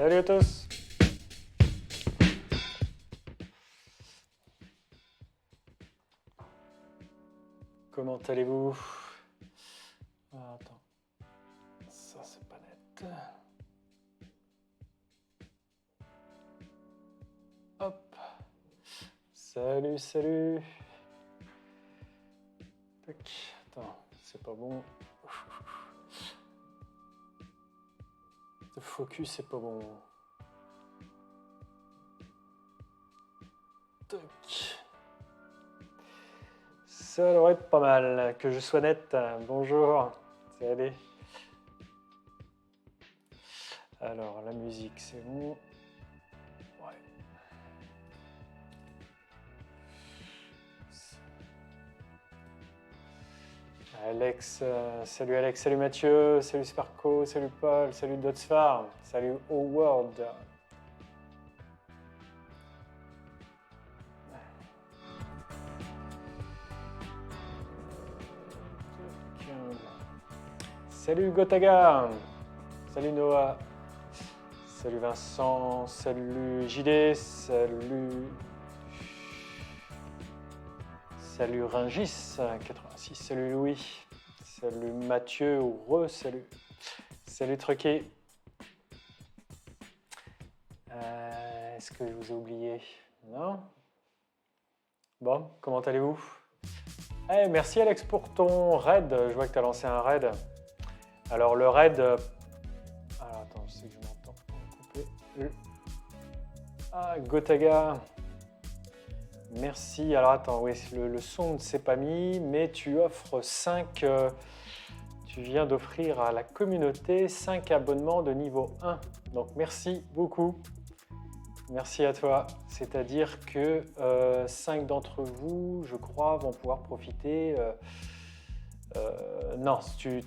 Salut à tous. Comment allez-vous? Attends, ça c'est pas net. Hop. Salut, salut. Tac. Attends, c'est pas bon. Le focus, c'est pas bon. Toc. Ça devrait être pas mal. Que je sois net. Bonjour. Salut. Alors, la musique, c'est bon. Ouais. Alex, salut Alex, salut Mathieu, salut Sparko, salut Paul, salut Dotsfar, salut Howard. Salut Gotaga, salut Noah, salut Vincent, salut JD, salut Ringis 86, salut Louis, salut Mathieu, salut, salut Truquet. Est-ce que je vous ai oublié? Non? Bon, comment allez-vous? Hey, merci Alex pour ton raid, je vois que tu as lancé un raid. Alors le raid... Alors attends, je sais que je m'entends couper. Ah, Gotaga. Merci. Alors attends, oui, le son ne s'est pas mis, mais tu offres 5... tu viens d'offrir à la communauté 5 abonnements de niveau 1. Donc merci beaucoup. Merci à toi. C'est-à-dire que 5 d'entre vous, je crois, vont pouvoir profiter... non, tu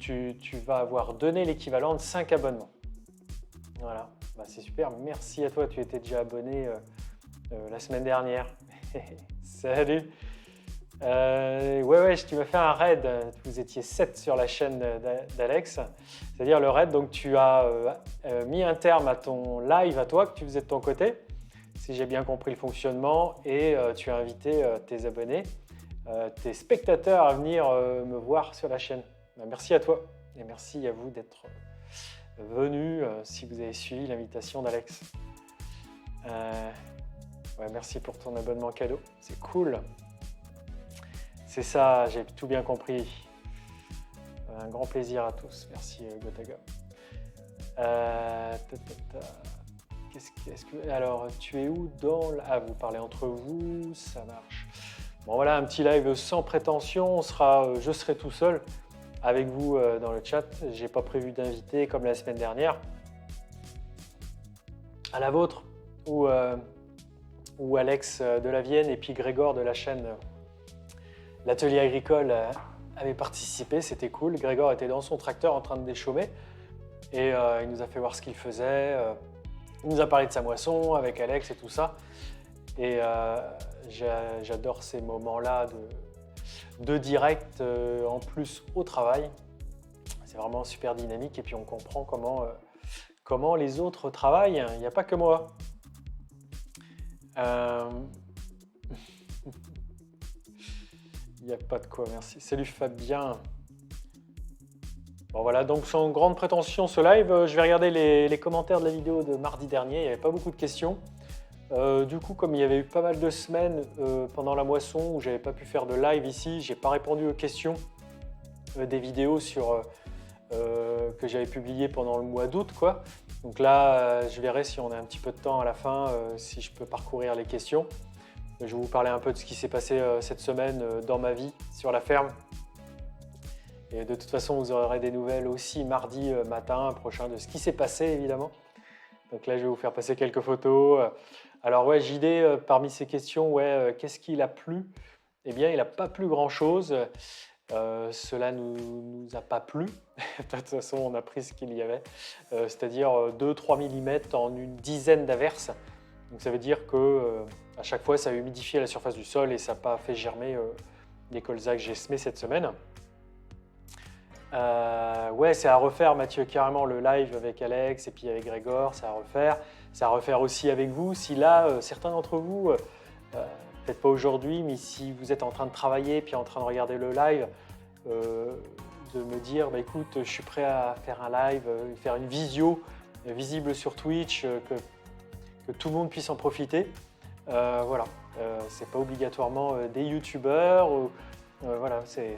vas avoir donné l'équivalent de 5 abonnements. Voilà, bah, c'est super. Merci à toi, tu étais déjà abonné la semaine dernière. Salut. Ouais, tu m'as fait un raid. Vous étiez 7 sur la chaîne d'Alex. C'est-à-dire le raid, donc tu as mis un terme à ton live à toi que tu faisais de ton côté, si j'ai bien compris le fonctionnement, et tu as invité tes abonnés. Tes spectateurs à venir me voir sur la chaîne. Merci à toi et merci à vous d'être venus si vous avez suivi l'invitation d'Alex. Ouais, merci pour ton abonnement cadeau, c'est cool. C'est ça, j'ai tout bien compris. Un grand plaisir à tous. Merci Gotaga. Alors, tu es où dans Ah, vous parlez entre vous, ça marche. Bon voilà, un petit live sans prétention, je serai tout seul avec vous dans le chat. J'ai pas prévu d'inviter comme la semaine dernière. À la vôtre, où Alex de la Vienne et puis Grégor de la chaîne L'Atelier Agricole avait participé, c'était cool. Grégor était dans son tracteur en train de déchaumer et il nous a fait voir ce qu'il faisait. Il nous a parlé de sa moisson avec Alex et tout ça. Et j'adore ces moments-là de direct, en plus au travail. C'est vraiment super dynamique et puis on comprend comment les autres travaillent. Il n'y a pas que moi. Il n'y a pas de quoi, merci. Salut Fabien. Bon voilà, donc sans grande prétention ce live, je vais regarder les commentaires de la vidéo de mardi dernier. Il n'y avait pas beaucoup de questions. Du coup, comme il y avait eu pas mal de semaines pendant la moisson où j'avais pas pu faire de live ici, j'ai pas répondu aux questions des vidéos que j'avais publiées pendant le mois d'août, quoi. Donc là, je verrai si on a un petit peu de temps à la fin, si je peux parcourir les questions. Je vais vous parler un peu de ce qui s'est passé cette semaine dans ma vie sur la ferme. Et de toute façon, vous aurez des nouvelles aussi mardi matin prochain de ce qui s'est passé, évidemment. Donc là, je vais vous faire passer quelques photos. Alors ouais, JD, parmi ces questions, qu'est-ce qu'il a plu? Eh bien, il n'a pas plu grand-chose. Cela ne nous a pas plu. De toute façon, on a pris ce qu'il y avait, c'est-à-dire 2-3 mm en une dizaine d'averses. Donc ça veut dire que à chaque fois, ça a humidifié la surface du sol et ça n'a pas fait germer les colzas que j'ai semés cette semaine. Ouais, c'est à refaire, Mathieu, carrément le live avec Alex et puis avec Grégor, c'est à refaire. C'est à refaire aussi avec vous. Si là, certains d'entre vous, peut-être pas aujourd'hui, mais si vous êtes en train de travailler puis en train de regarder le live, de me dire, bah, écoute, je suis prêt à faire un live, faire une visio visible sur Twitch, que tout le monde puisse en profiter. Voilà, c'est pas obligatoirement des youtubeurs. Voilà, c'est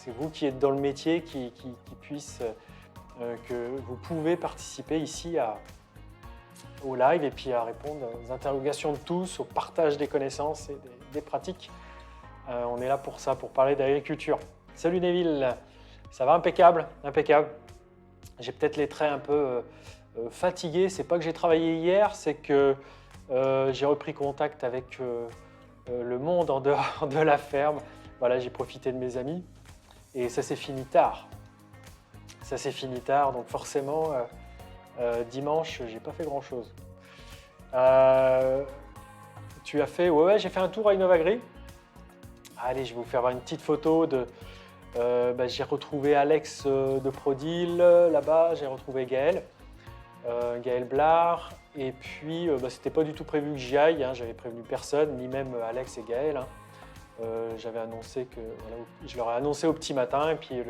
vous qui êtes dans le métier qui puisse, que vous pouvez participer ici au live et puis à répondre aux interrogations de tous, au partage des connaissances et des pratiques. On est là pour ça, pour parler d'agriculture. Salut Neville, ça va impeccable, impeccable. J'ai peut-être les traits un peu fatigués. C'est pas que j'ai travaillé hier, c'est que j'ai repris contact avec le monde en dehors de la ferme. Voilà, j'ai profité de mes amis et ça s'est fini tard. Ça s'est fini tard, donc forcément, dimanche, j'ai pas fait grand-chose. Tu as fait... Ouais, j'ai fait un tour à Innovagri. Allez, je vais vous faire une petite photo de... j'ai retrouvé Alex de Prodil là-bas, j'ai retrouvé Gaël Blard, et puis c'était pas du tout prévu que j'y aille, hein, j'avais prévenu personne, ni même Alex et Gaël. Hein. J'avais annoncé que voilà, je leur ai annoncé au petit matin, et puis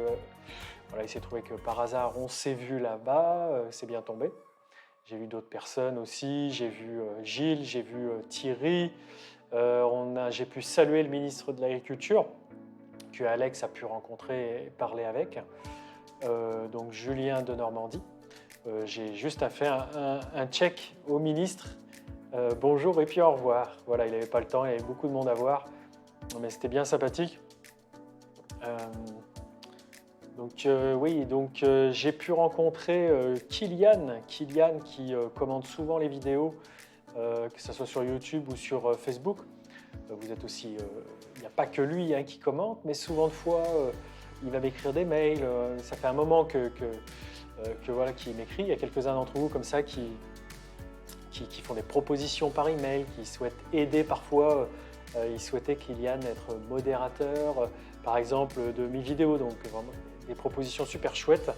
voilà, il s'est trouvé que par hasard on s'est vu là-bas, c'est bien tombé. J'ai vu d'autres personnes aussi, j'ai vu Gilles, j'ai vu Thierry, j'ai pu saluer le ministre de l'Agriculture, que Alex a pu rencontrer et parler avec, donc Julien de Normandie. J'ai juste fait un check au ministre, bonjour et puis au revoir. Voilà, il n'avait pas le temps, il y avait beaucoup de monde à voir, mais c'était bien sympathique. Donc j'ai pu rencontrer Kylian qui commente souvent les vidéos, que ce soit sur YouTube ou sur Facebook. Vous êtes aussi, il n'y a pas que lui hein, qui commente, mais souvent de fois, il va m'écrire des mails. Ça fait un moment voilà, qu'il m'écrit. Il y a quelques-uns d'entre vous comme ça qui font des propositions par email, qui souhaitent aider parfois. Il souhaitait Kylian être modérateur, par exemple, de mes vidéos. Donc vraiment des propositions super chouettes.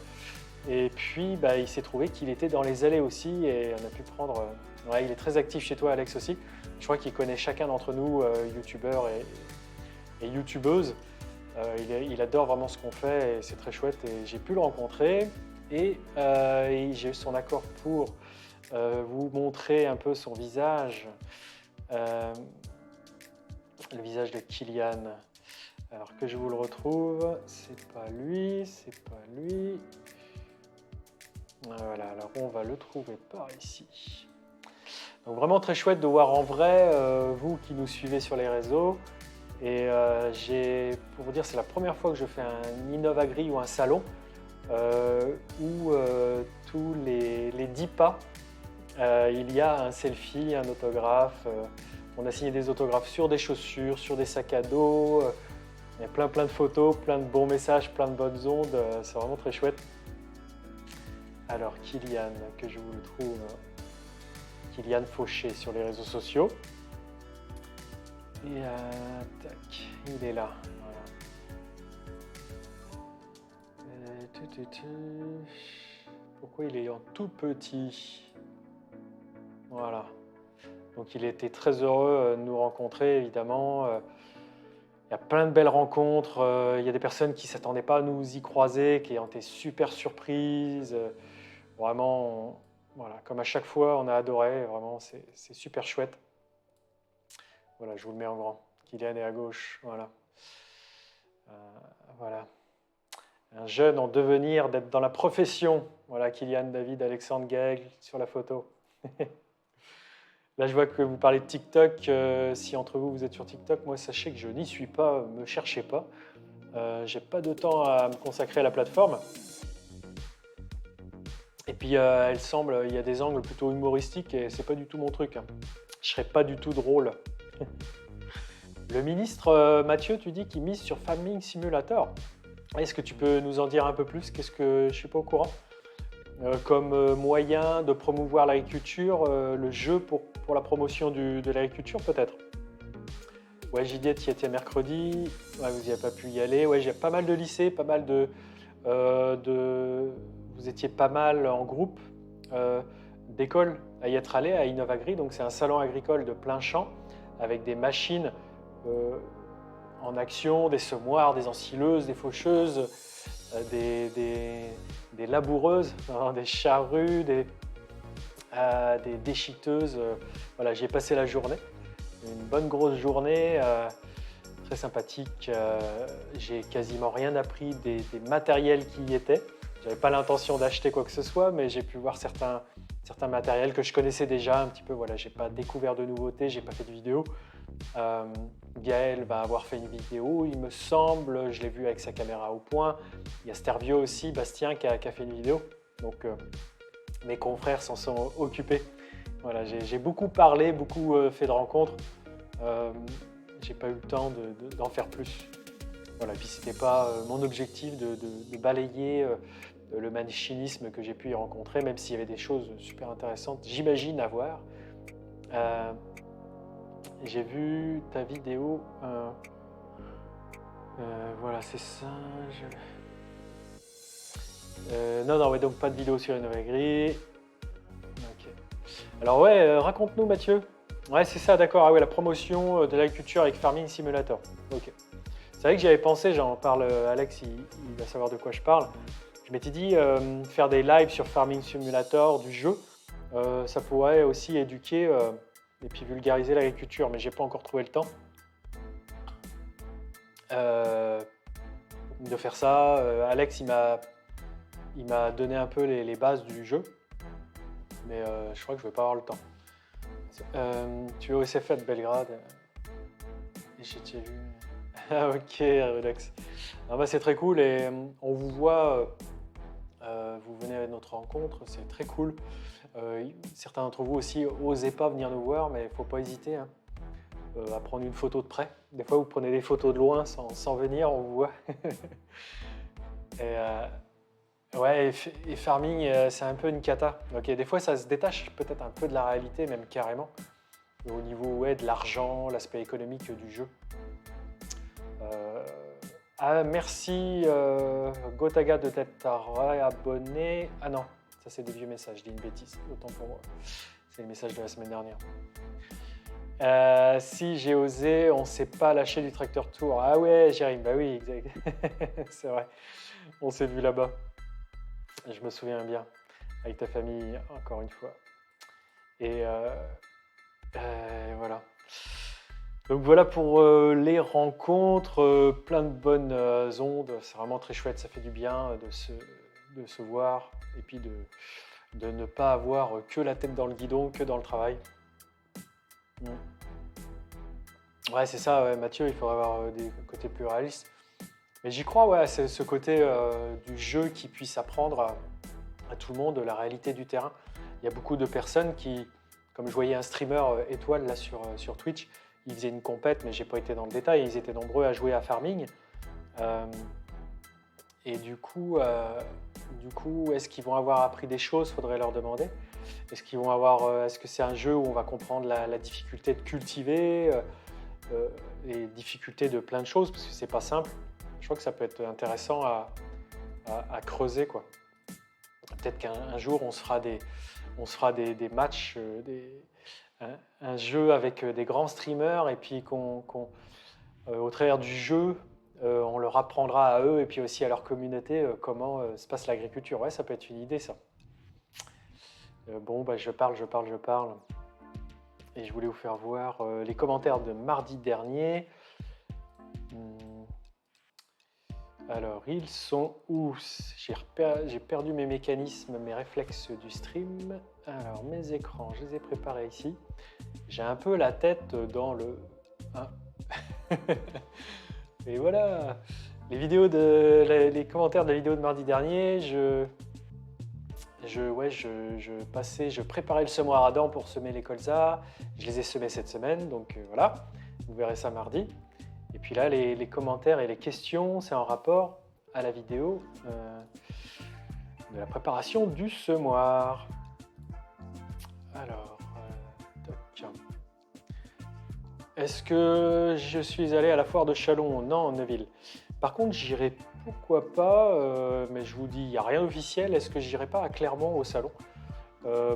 Et puis, il s'est trouvé qu'il était dans les allées aussi et on a pu prendre... ouais, il est très actif chez toi, Alex, aussi. Je crois qu'il connaît chacun d'entre nous, youtubeurs et youtubeuses. Il adore vraiment ce qu'on fait et c'est très chouette. Et j'ai pu le rencontrer et j'ai eu son accord pour vous montrer un peu son visage. Le visage de Kylian. Alors que je vous le retrouve, c'est pas lui, c'est pas lui. Voilà, alors on va le trouver par ici. Donc vraiment très chouette de voir en vrai, vous qui nous suivez sur les réseaux. Et pour vous dire, c'est la première fois que je fais un Innovagri ou un salon où tous les 10 pas, il y a un selfie, un autographe. On a signé des autographes sur des chaussures, sur des sacs à dos. Il y a plein de photos, plein de bons messages, plein de bonnes ondes. C'est vraiment très chouette. Alors, Kylian, que je vous le trouve. Kylian Fauché sur les réseaux sociaux. Et tac, il est là. Voilà. Pourquoi il est en tout petit? Voilà. Donc il était très heureux de nous rencontrer, évidemment. Il y a plein de belles rencontres. Il y a des personnes qui ne s'attendaient pas à nous y croiser, qui ont été super surprises. Vraiment, voilà, comme à chaque fois, on a adoré. Vraiment, c'est super chouette. Voilà, je vous le mets en grand. Kylian est à gauche. Voilà. Voilà. Un jeune en devenir, d'être dans la profession. Voilà, Kylian, David, Alexandre, Gaël sur la photo. Là, je vois que vous parlez de TikTok. Si entre vous, vous êtes sur TikTok, moi, sachez que je n'y suis pas. Ne me cherchez pas. Je n'ai pas de temps à me consacrer à la plateforme. Et puis, il y a des angles plutôt humoristiques et c'est pas du tout mon truc. Hein. Je serais pas du tout drôle. Le ministre Mathieu, tu dis qu'il mise sur Farming Simulator. Est-ce que tu peux nous en dire un peu plus? Qu'est-ce que je suis pas au courant? Comme moyen de promouvoir l'agriculture, le jeu pour la promotion de l'agriculture peut-être. Ouais, JD, tu y étais mercredi, ouais, vous n'y avez pas pu y aller. Ouais, j'ai pas mal de lycées, pas mal vous étiez pas mal en groupe d'écoles à y être allés à Innovagri. Donc c'est un salon agricole de plein champ avec des machines en action, des semoirs, des ensileuses, des faucheuses, des laboureuses, hein, des charrues, des déchiqueteuses. Voilà, j'y ai passé la journée, une bonne grosse journée, très sympathique. J'ai quasiment rien appris des matériels qui y étaient. Je n'avais pas l'intention d'acheter quoi que ce soit, mais j'ai pu voir certains certains matériels que je connaissais déjà un petit peu. Voilà, j'ai pas découvert de nouveautés, j'ai pas fait de vidéo. Gaël va avoir fait une vidéo, il me semble, je l'ai vu avec sa caméra au point. Il y a Stervio aussi, Bastien, qui a fait une vidéo. Donc mes confrères s'en sont occupés. Voilà, j'ai beaucoup parlé, beaucoup fait de rencontres. J'ai pas eu le temps d'en faire plus. Voilà, puis c'était pas mon objectif de balayer le machinisme que j'ai pu y rencontrer, même s'il y avait des choses super intéressantes, j'imagine, à voir. J'ai vu ta vidéo. Voilà, c'est ça. Non, ouais, donc pas de vidéo sur une nouvelle grille. Ok. Alors ouais, raconte-nous Mathieu. Ouais, c'est ça, d'accord. Ah ouais, la promotion de l'agriculture avec Farming Simulator. Ok. C'est vrai que j'y avais pensé, j'en parle, Alex, il va savoir de quoi je parle. Je m'étais dit faire des lives sur Farming Simulator, du jeu, ça pourrait aussi éduquer et puis vulgariser l'agriculture, mais j'ai pas encore trouvé le temps de faire ça. Alex, il m'a donné un peu les bases du jeu, mais je crois que je vais pas avoir le temps. Tu es au SFA de Belgrade. J'ai déjà vu. Ah, ok, Relax. Ah bah, c'est très cool et on vous voit, vous venez à notre rencontre, c'est très cool. Certains d'entre vous aussi n'osez pas venir nous voir, mais il ne faut pas hésiter hein, à prendre une photo de près. Des fois, vous prenez des photos de loin sans venir, on vous voit. Ouais, et Farming, c'est un peu une cata. Ok, des fois, ça se détache peut-être un peu de la réalité, même carrément. Au niveau ouais, de l'argent, l'aspect économique du jeu. Merci Gotaga de t'être abonné. Ah non, ça c'est des vieux messages, je dis une bêtise, autant pour moi. C'est le message de la semaine dernière. Si j'ai osé, on ne s'est pas lâché du Tracteur Tour. Ah ouais, Jérim, bah oui, exact. C'est vrai, on s'est vu là-bas. Je me souviens bien, avec ta famille, encore une fois. Et voilà. Donc voilà pour les rencontres, plein de bonnes ondes, c'est vraiment très chouette, ça fait du bien de se voir et puis de ne pas avoir que la tête dans le guidon, que dans le travail. Ouais, c'est ça, ouais, Mathieu, il faudrait avoir des côtés plus réalistes. Mais j'y crois, ouais, c'est ce côté du jeu qui puisse apprendre à tout le monde la réalité du terrain. Il y a beaucoup de personnes qui, comme je voyais un streamer étoile là sur Twitch, ils faisaient une compète, mais j'ai pas été dans le détail, ils étaient nombreux à jouer à Farming. Et du coup, est-ce qu'ils vont avoir appris des choses? Faudrait leur demander. Est-ce que c'est un jeu où on va comprendre la difficulté de cultiver, les difficultés de plein de choses, parce que c'est pas simple. Je crois que ça peut être intéressant à creuser, quoi. Peut-être qu'un jour on se fera des matchs, un jeu avec des grands streamers et puis au travers du jeu, on leur apprendra à eux et puis aussi à leur communauté comment se passe l'agriculture. Ouais, ça peut être une idée ça. Bon, bah, je parle. Et je voulais vous faire voir les commentaires de mardi dernier. Alors, ils sont où? J'ai perdu mes mécanismes, mes réflexes du stream. Alors, mes écrans, je les ai préparés ici. J'ai un peu la tête dans le... Ah. Et voilà, les commentaires de la vidéo de mardi dernier, je préparais le semoir à dents pour semer les colzas. Je les ai semés cette semaine, donc voilà, vous verrez ça mardi. Et puis là, les commentaires et les questions, c'est en rapport à la vidéo de la préparation du semoir. Alors, toc. Est-ce que je suis allé à la foire de Chalon? Non, Neuville. Par contre, j'irai pourquoi pas, mais je vous dis, il n'y a rien d'officiel. Est-ce que j'irai pas à Clermont au salon?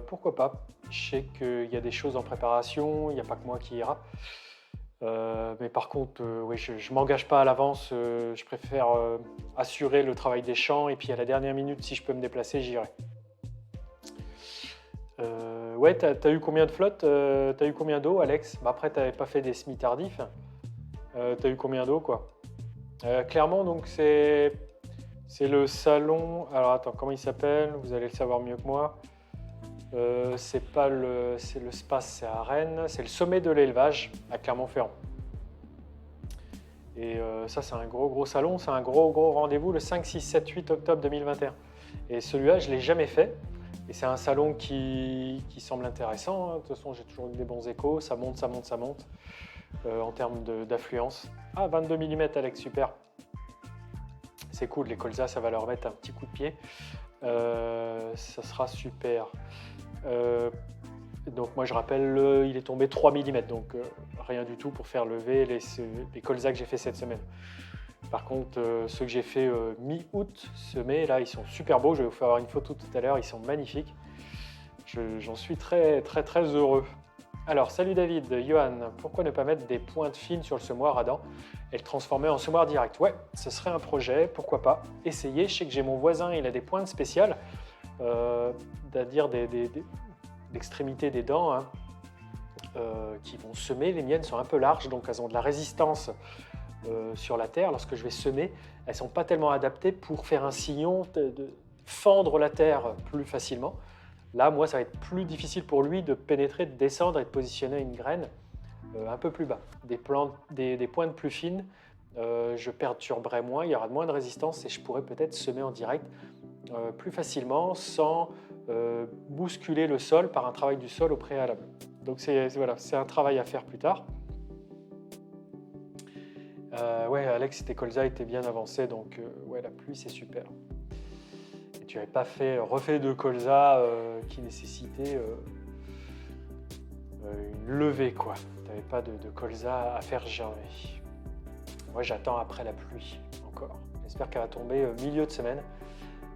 Pourquoi pas? Je sais qu'il y a des choses en préparation, il n'y a pas que moi qui ira. Mais par contre, oui, je ne m'engage pas à l'avance. Je préfère assurer le travail des champs et puis à la dernière minute, si je peux me déplacer, j'irai. Ouais, t'as eu combien de flottes? T'as eu combien d'eau, Alex? Bah, après, t'avais pas fait des semis tardifs. T'as eu combien d'eau, quoi? Clairement, donc c'est le salon. Alors attends, comment il s'appelle? Vous allez le savoir mieux que moi. C'est pas c'est le SPAS, c'est à Rennes. C'est le sommet de l'élevage à Clermont-Ferrand. Et ça, c'est un gros salon. C'est un gros rendez-vous le 5, 6, 7, 8 octobre 2021. Et celui-là, je ne l'ai jamais fait. Et c'est un salon qui semble intéressant, hein. De toute façon, j'ai toujours eu des bons échos. Ça monte en termes d'affluence. Ah, 22 mm, Alex, super. C'est cool, les colzas, ça va leur mettre un petit coup de pied. Ça sera super. Donc moi, je rappelle, il est tombé 3 mm, donc rien du tout pour faire lever les colzas que j'ai fait cette semaine. Par contre, ceux que j'ai fait mi-août semés, là, ils sont super beaux. Je vais vous faire une photo tout à l'heure. Ils sont magnifiques. J'en suis très heureux. Alors, salut David, Johan, pourquoi ne pas mettre des pointes fines sur le semoir à dents et le transformer en semoir direct? Ouais, ce serait un projet, pourquoi pas. Essayer, je sais que j'ai mon voisin, il a des pointes spéciales, c'est-à-dire l'extrémité des dents, hein, qui vont semer. Les miennes sont un peu larges, donc elles ont de la résistance sur la terre. Lorsque je vais semer, elles ne sont pas tellement adaptées pour faire un sillon, de fendre la terre plus facilement. Là, moi, ça va être plus difficile pour lui de pénétrer, de descendre et de positionner une graine un peu plus bas. Des pointes plus fines, je perturberai moins, il y aura moins de résistance et je pourrais peut-être semer en direct plus facilement sans bousculer le sol par un travail du sol au préalable. Donc voilà, c'est un travail à faire plus tard. Ouais, Alex, tes colzas étaient bien avancés, donc ouais, la pluie, c'est super. Et tu n'avais pas refait de colza qui nécessitait une levée, quoi. Tu n'avais pas de colza à faire germer. Moi, j'attends après la pluie encore. J'espère qu'elle va tomber milieu de semaine.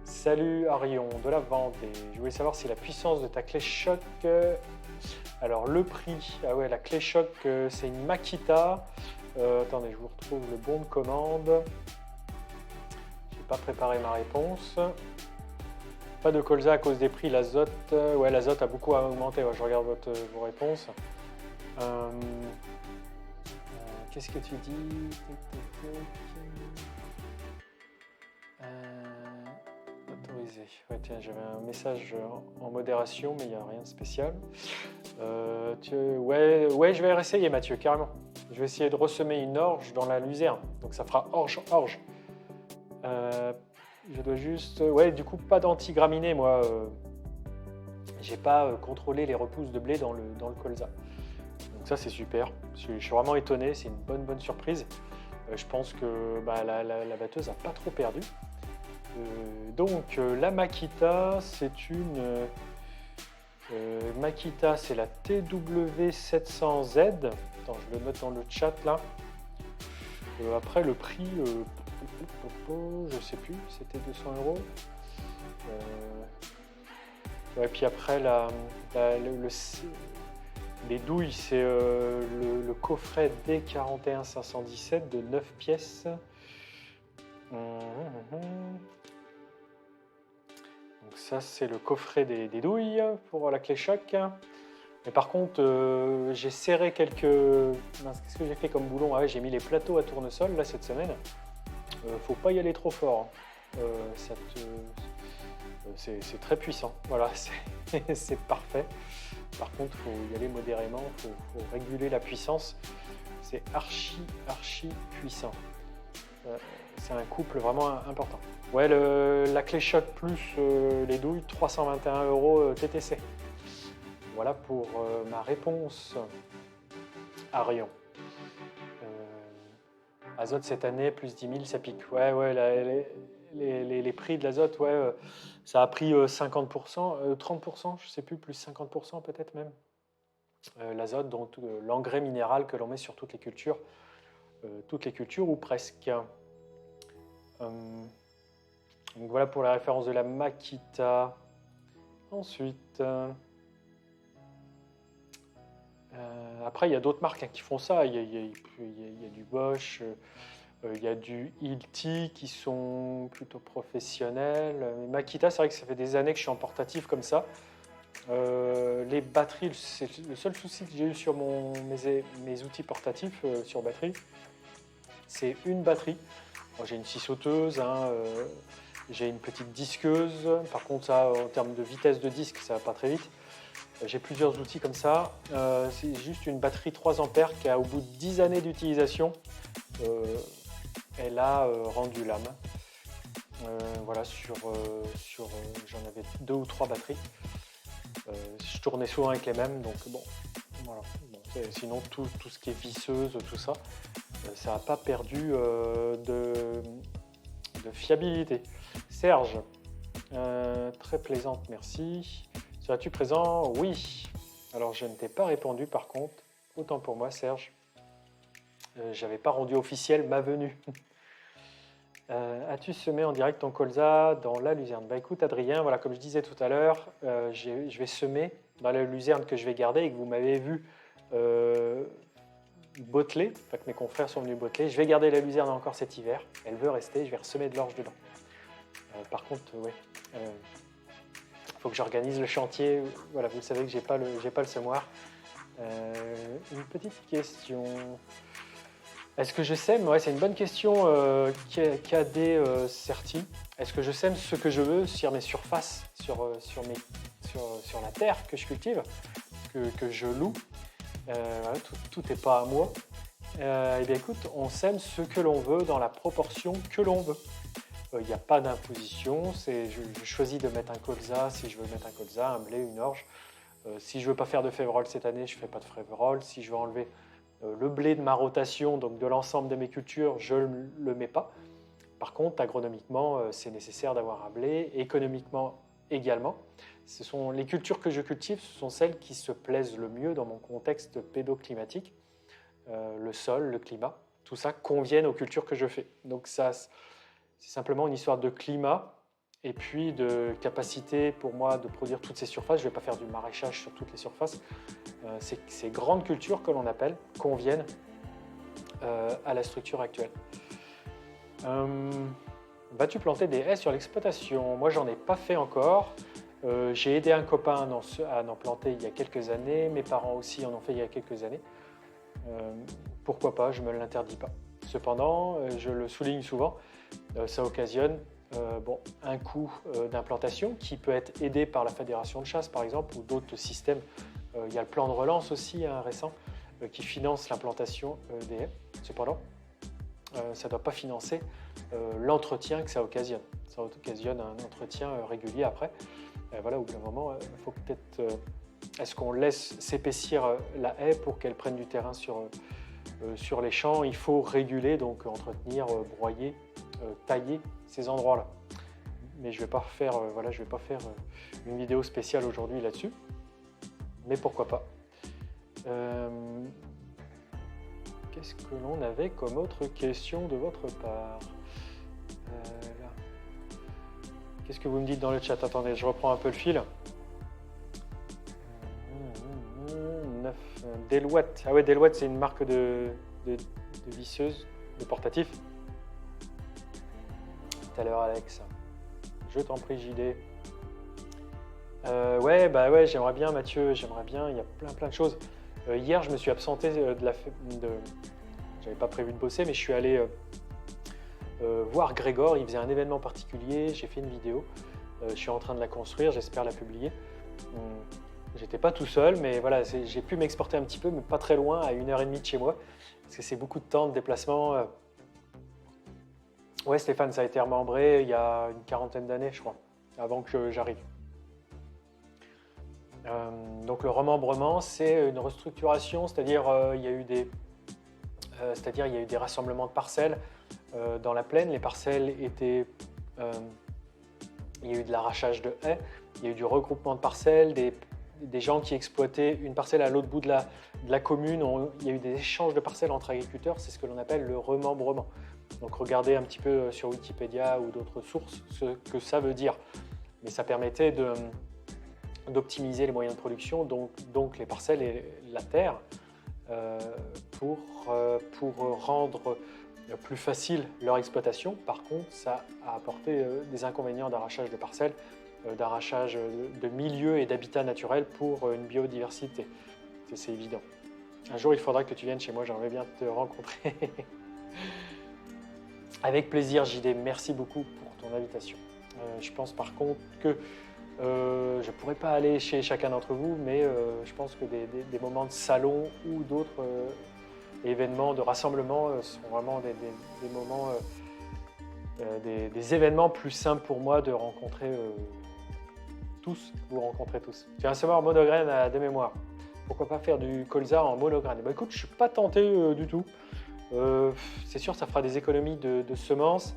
Salut Arion de la Vendée. Je voulais savoir si la puissance de ta clé choc. Alors le prix, ah ouais, la clé choc, c'est une Makita. Attendez, je vous retrouve le bon de commande. J'ai pas préparé ma réponse. Pas de colza à cause des prix, l'azote. Ouais, l'azote a beaucoup augmenté. Ouais, je regarde vos réponses. Qu'est-ce que tu dis? Autorisé. Ouais, tiens, j'avais un message en modération, mais il n'y a rien de spécial. Ouais, je vais réessayer, Mathieu, carrément. Je vais essayer de ressemer une orge dans la luzerne. Donc ça fera orge. Je dois juste... Ouais, du coup, pas d'antigraminées, moi. J'ai pas contrôlé les repousses de blé dans le colza. Donc ça, c'est super. Je suis vraiment étonné. C'est une bonne surprise. Je pense que la batteuse n'a pas trop perdu. Donc, la Makita, c'est une... Makita, c'est la TW700Z. Attends, je le note dans le chat, là. Après, le prix... je sais plus, c'était 200 €. Ouais, puis après, les douilles, c'est le coffret D41517 de 9 pièces. Donc ça, c'est le coffret des douilles pour la clé choc. Mais par contre, j'ai serré quelques... Qu'est-ce que j'ai fait comme boulon? Ah ouais, j'ai mis les plateaux à tournesol là cette semaine. Faut pas y aller trop fort. C'est très puissant. Voilà, c'est parfait. Par contre, il faut y aller modérément. Faut réguler la puissance. C'est archi puissant. C'est un couple vraiment important. Ouais, la clé choc plus les douilles, 321 € TTC. Voilà pour ma réponse, Arion. Azote cette année, plus 10 000, ça pique. Ouais, les prix de l'azote, ouais, ça a pris 50%, 30%, je sais plus, plus 50% peut-être même. L'azote, donc l'engrais minéral que l'on met sur toutes les cultures ou presque. Donc voilà pour la référence de la Makita. Ensuite, après il y a d'autres marques qui font ça. Il y a du Bosch, il y a du Hilti qui sont plutôt professionnels. Mais Makita, c'est vrai que ça fait des années que je suis en portatif comme ça. Les batteries, c'est le seul souci que j'ai eu sur mes outils portatifs sur batterie, c'est une batterie. Bon, j'ai une scie sauteuse, j'ai une petite disqueuse. Par contre, ça, en termes de vitesse de disque, ça va pas très vite. J'ai plusieurs outils comme ça. C'est juste une batterie 3 ampères qui a, au bout de 10 années d'utilisation, elle a rendu l'âme. Voilà, j'en avais 2 ou 3 batteries. Je tournais souvent avec les mêmes, donc bon, voilà. Bon, sinon, tout ce qui est visseuse, tout ça, ça n'a pas perdu de fiabilité. Serge, très plaisante, merci. Seras-tu présent? Oui. Alors, je ne t'ai pas répondu, par contre, autant pour moi, Serge. J'avais pas rendu officiel ma venue. As-tu semé en direct ton colza dans la luzerne? Bah écoute Adrien, voilà, comme je disais tout à l'heure, je vais semer dans la luzerne que je vais garder et que vous m'avez vu botteler, enfin que mes confrères sont venus botteler. Je vais garder la luzerne encore cet hiver, elle veut rester, je vais ressemer de l'orge dedans. Par contre, ouais, il faut que j'organise le chantier. Voilà, vous savez que j'ai pas le semoir. Une petite question. Est-ce que je sème? Ouais, c'est une bonne question, KD Certi. Est-ce que je sème ce que je veux sur mes surfaces, sur la terre que je cultive, que je loue? Voilà, tout n'est pas à moi. Eh bien écoute, on sème ce que l'on veut dans la proportion que l'on veut. Il n'y a pas d'imposition, je choisis de mettre un colza si je veux mettre un colza, un blé, une orge. Si je ne veux pas faire de févrole cette année, je ne fais pas de févrole. Si je veux enlever le blé de ma rotation, donc de l'ensemble de mes cultures, je ne le mets pas. Par contre, agronomiquement, c'est nécessaire d'avoir un blé, économiquement également. Les cultures que je cultive, ce sont celles qui se plaisent le mieux dans mon contexte pédoclimatique. Le sol, le climat, tout ça conviennent aux cultures que je fais. Donc ça, c'est simplement une histoire de climat et puis de capacité pour moi de produire toutes ces surfaces. Je ne vais pas faire du maraîchage sur toutes les surfaces. Ces grandes cultures que l'on appelle conviennent à la structure actuelle. Vas-tu planter des haies sur l'exploitation? Moi, j'en ai pas fait encore. J'ai aidé un copain à en planter il y a quelques années. Mes parents aussi en ont fait il y a quelques années. Pourquoi pas, je ne me l'interdis pas. Cependant, je le souligne souvent, ça occasionne un coût d'implantation qui peut être aidé par la Fédération de chasse par exemple ou d'autres systèmes. Il y a le plan de relance aussi récent qui finance l'implantation des haies. Cependant, ça ne doit pas financer l'entretien que ça occasionne. Ça occasionne un entretien régulier après. Voilà, au bout d'un moment, il faut peut-être... Est-ce qu'on laisse s'épaissir la haie pour qu'elle prenne du terrain sur les champs? Il faut réguler, donc entretenir, broyer, tailler ces endroits-là. Mais je ne vais pas faire, une vidéo spéciale aujourd'hui là-dessus. Mais pourquoi pas. Qu'est-ce que l'on avait comme autre question de votre part? Qu'est-ce que vous me dites dans le chat? Attendez, je reprends un peu le fil. Deloitte. Ah ouais, Deloitte, c'est une marque de visseuse, de portatif. Tout à l'heure, Alex. Je t'en prie, JD. Ouais, j'aimerais bien, Mathieu, j'aimerais bien. Il y a plein de choses. Hier, je me suis absenté j'avais pas prévu de bosser, mais je suis allé voir Grégor. Il faisait un événement particulier. J'ai fait une vidéo. Je suis en train de la construire. J'espère la publier. J'étais pas tout seul, mais voilà, j'ai pu m'exporter un petit peu, mais pas très loin, à 1h30 de chez moi, parce que c'est beaucoup de temps de déplacement. Ouais, Stéphane, ça a été remembré il y a une quarantaine d'années, je crois, avant que j'arrive. Donc le remembrement, c'est une restructuration, c'est-à-dire il y a eu des rassemblements de parcelles dans la plaine. Les parcelles étaient... il y a eu de l'arrachage de haies, il y a eu du regroupement de parcelles, des gens qui exploitaient une parcelle à l'autre bout de la commune. Il y a eu des échanges de parcelles entre agriculteurs, c'est ce que l'on appelle le remembrement. Donc regardez un petit peu sur Wikipédia ou d'autres sources ce que ça veut dire. Mais ça permettait d'optimiser les moyens de production, donc les parcelles et la terre, pour rendre plus facile leur exploitation. Par contre, ça a apporté des inconvénients d'arrachage de parcelles, d'arrachage de milieux et d'habitats naturels pour une biodiversité. C'est évident. Un jour, il faudra que tu viennes chez moi, j'aimerais bien te rencontrer. Avec plaisir, JD, merci beaucoup pour ton invitation. Je pense par contre que Je ne pourrais pas aller chez chacun d'entre vous, mais je pense que des moments de salon ou d'autres événements de rassemblement sont vraiment des moments, des événements plus simples pour moi de rencontrer vous rencontrez tous. Tu as un semeur monogrène de mémoire. Pourquoi pas faire du colza en monogrène? Bah écoute, je suis pas tenté du tout. C'est sûr, ça fera des économies de semences,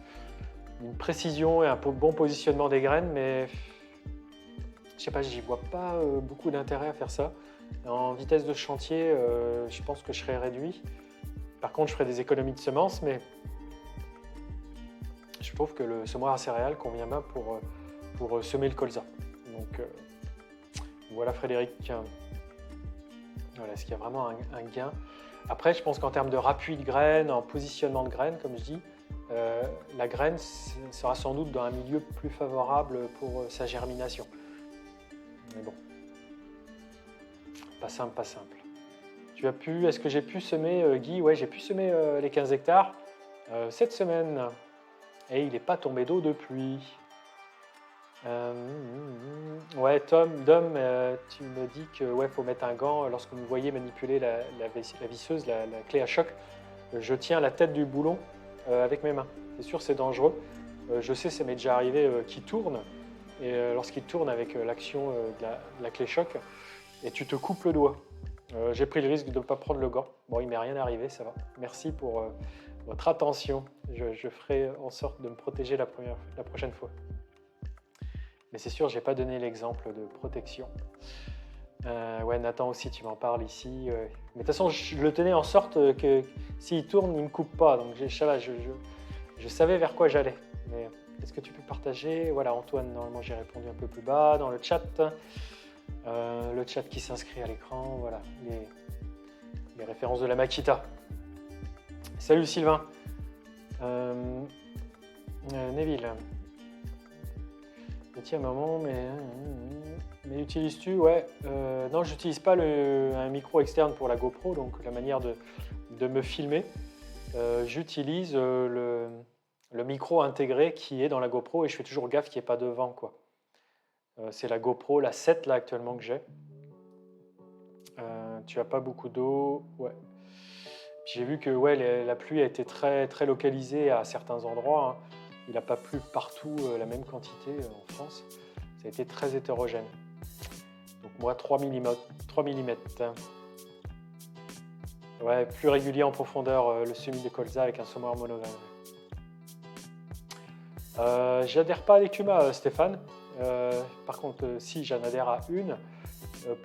une précision et un bon positionnement des graines, mais je sais pas, j'y vois pas beaucoup d'intérêt à faire ça. En vitesse de chantier, je pense que je serais réduit. Par contre, je ferai des économies de semences, mais je trouve que le semoir à céréales convient bien pour semer le colza. Donc voilà Frédéric. Voilà, est-ce qu'il y a vraiment un gain? Après, je pense qu'en termes de rappui de graines, en positionnement de graines, comme je dis, la graine sera sans doute dans un milieu plus favorable pour sa germination. Mais bon, pas simple, pas simple. Est-ce que j'ai pu semer, Guy? Ouais, j'ai pu semer les 15 hectares cette semaine. Et il n'est pas tombé d'eau de pluie. Ouais, Dom, tu me dis que ouais, faut mettre un gant lorsque vous voyez manipuler la visseuse, la clé à choc. Je tiens la tête du boulon avec mes mains. C'est sûr, c'est dangereux. Je sais, ça m'est déjà arrivé qu'il tourne. Et lorsqu'il tourne avec l'action de la clé choc, et tu te coupes le doigt. J'ai pris le risque de ne pas prendre le gant. Bon, il m'est rien arrivé, ça va. Merci pour votre attention. Je ferai en sorte de me protéger la prochaine fois. Mais c'est sûr, je n'ai pas donné l'exemple de protection. Ouais, Nathan aussi, tu m'en parles ici. Mais de toute façon, je le tenais en sorte que s'il tourne, il ne me coupe pas. Donc je savais vers quoi j'allais. Mais est-ce que tu peux partager? Voilà, Antoine, normalement, j'ai répondu un peu plus bas dans le chat. Le chat qui s'inscrit à l'écran. Voilà, les références de la Makita. Salut Sylvain. Neville. Tiens, maman, mais utilises-tu? Ouais, non, j'utilise pas un micro externe pour la GoPro, donc la manière de me filmer. J'utilise le micro intégré qui est dans la GoPro et je fais toujours gaffe qu'il n'y ait pas de vent, quoi. C'est la GoPro, la 7 là actuellement que j'ai. Tu as pas beaucoup d'eau, ouais. J'ai vu que ouais, la pluie a été très, très localisée à certains endroits. Hein. Il n'a pas plu partout la même quantité en France. Ça a été très hétérogène. Donc moi, 3 mm. Ouais, plus régulier en profondeur, le semis de colza avec un semoir monogrène. J'adhère pas à l'écuma, Stéphane. Par contre, si j'en adhère à une,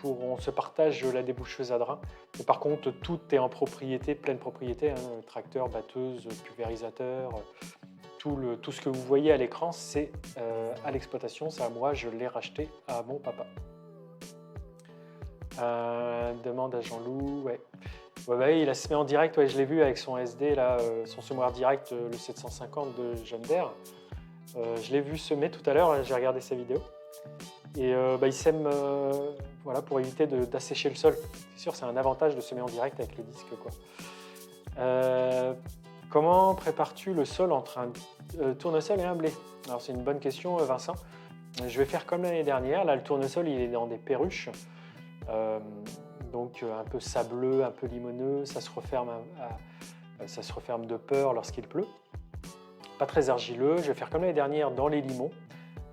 on se partage la déboucheuse à drain. Mais par contre, tout est en propriété, pleine propriété. Hein, tracteur, batteuse, pulvérisateur. Tout ce que vous voyez à l'écran, c'est à l'exploitation, c'est à moi, je l'ai racheté à mon papa. Demande à Jean-Loup, ouais. Ouais, il a semé en direct, ouais, je l'ai vu avec son SD, là, son semoir direct, le 750 de Jeanne d'Air. Je l'ai vu semer tout à l'heure, j'ai regardé sa vidéo. Et il sème voilà, pour éviter d'assécher le sol. C'est sûr, c'est un avantage de semer en direct avec le disque, quoi. Comment prépares-tu le sol entre un tournesol et un blé? Alors c'est une bonne question, Vincent. Je vais faire comme l'année dernière. Là, le tournesol, il est dans des perruches, donc un peu sableux, un peu limoneux. Ça se referme de peur lorsqu'il pleut. Pas très argileux. Je vais faire comme l'année dernière dans les limons.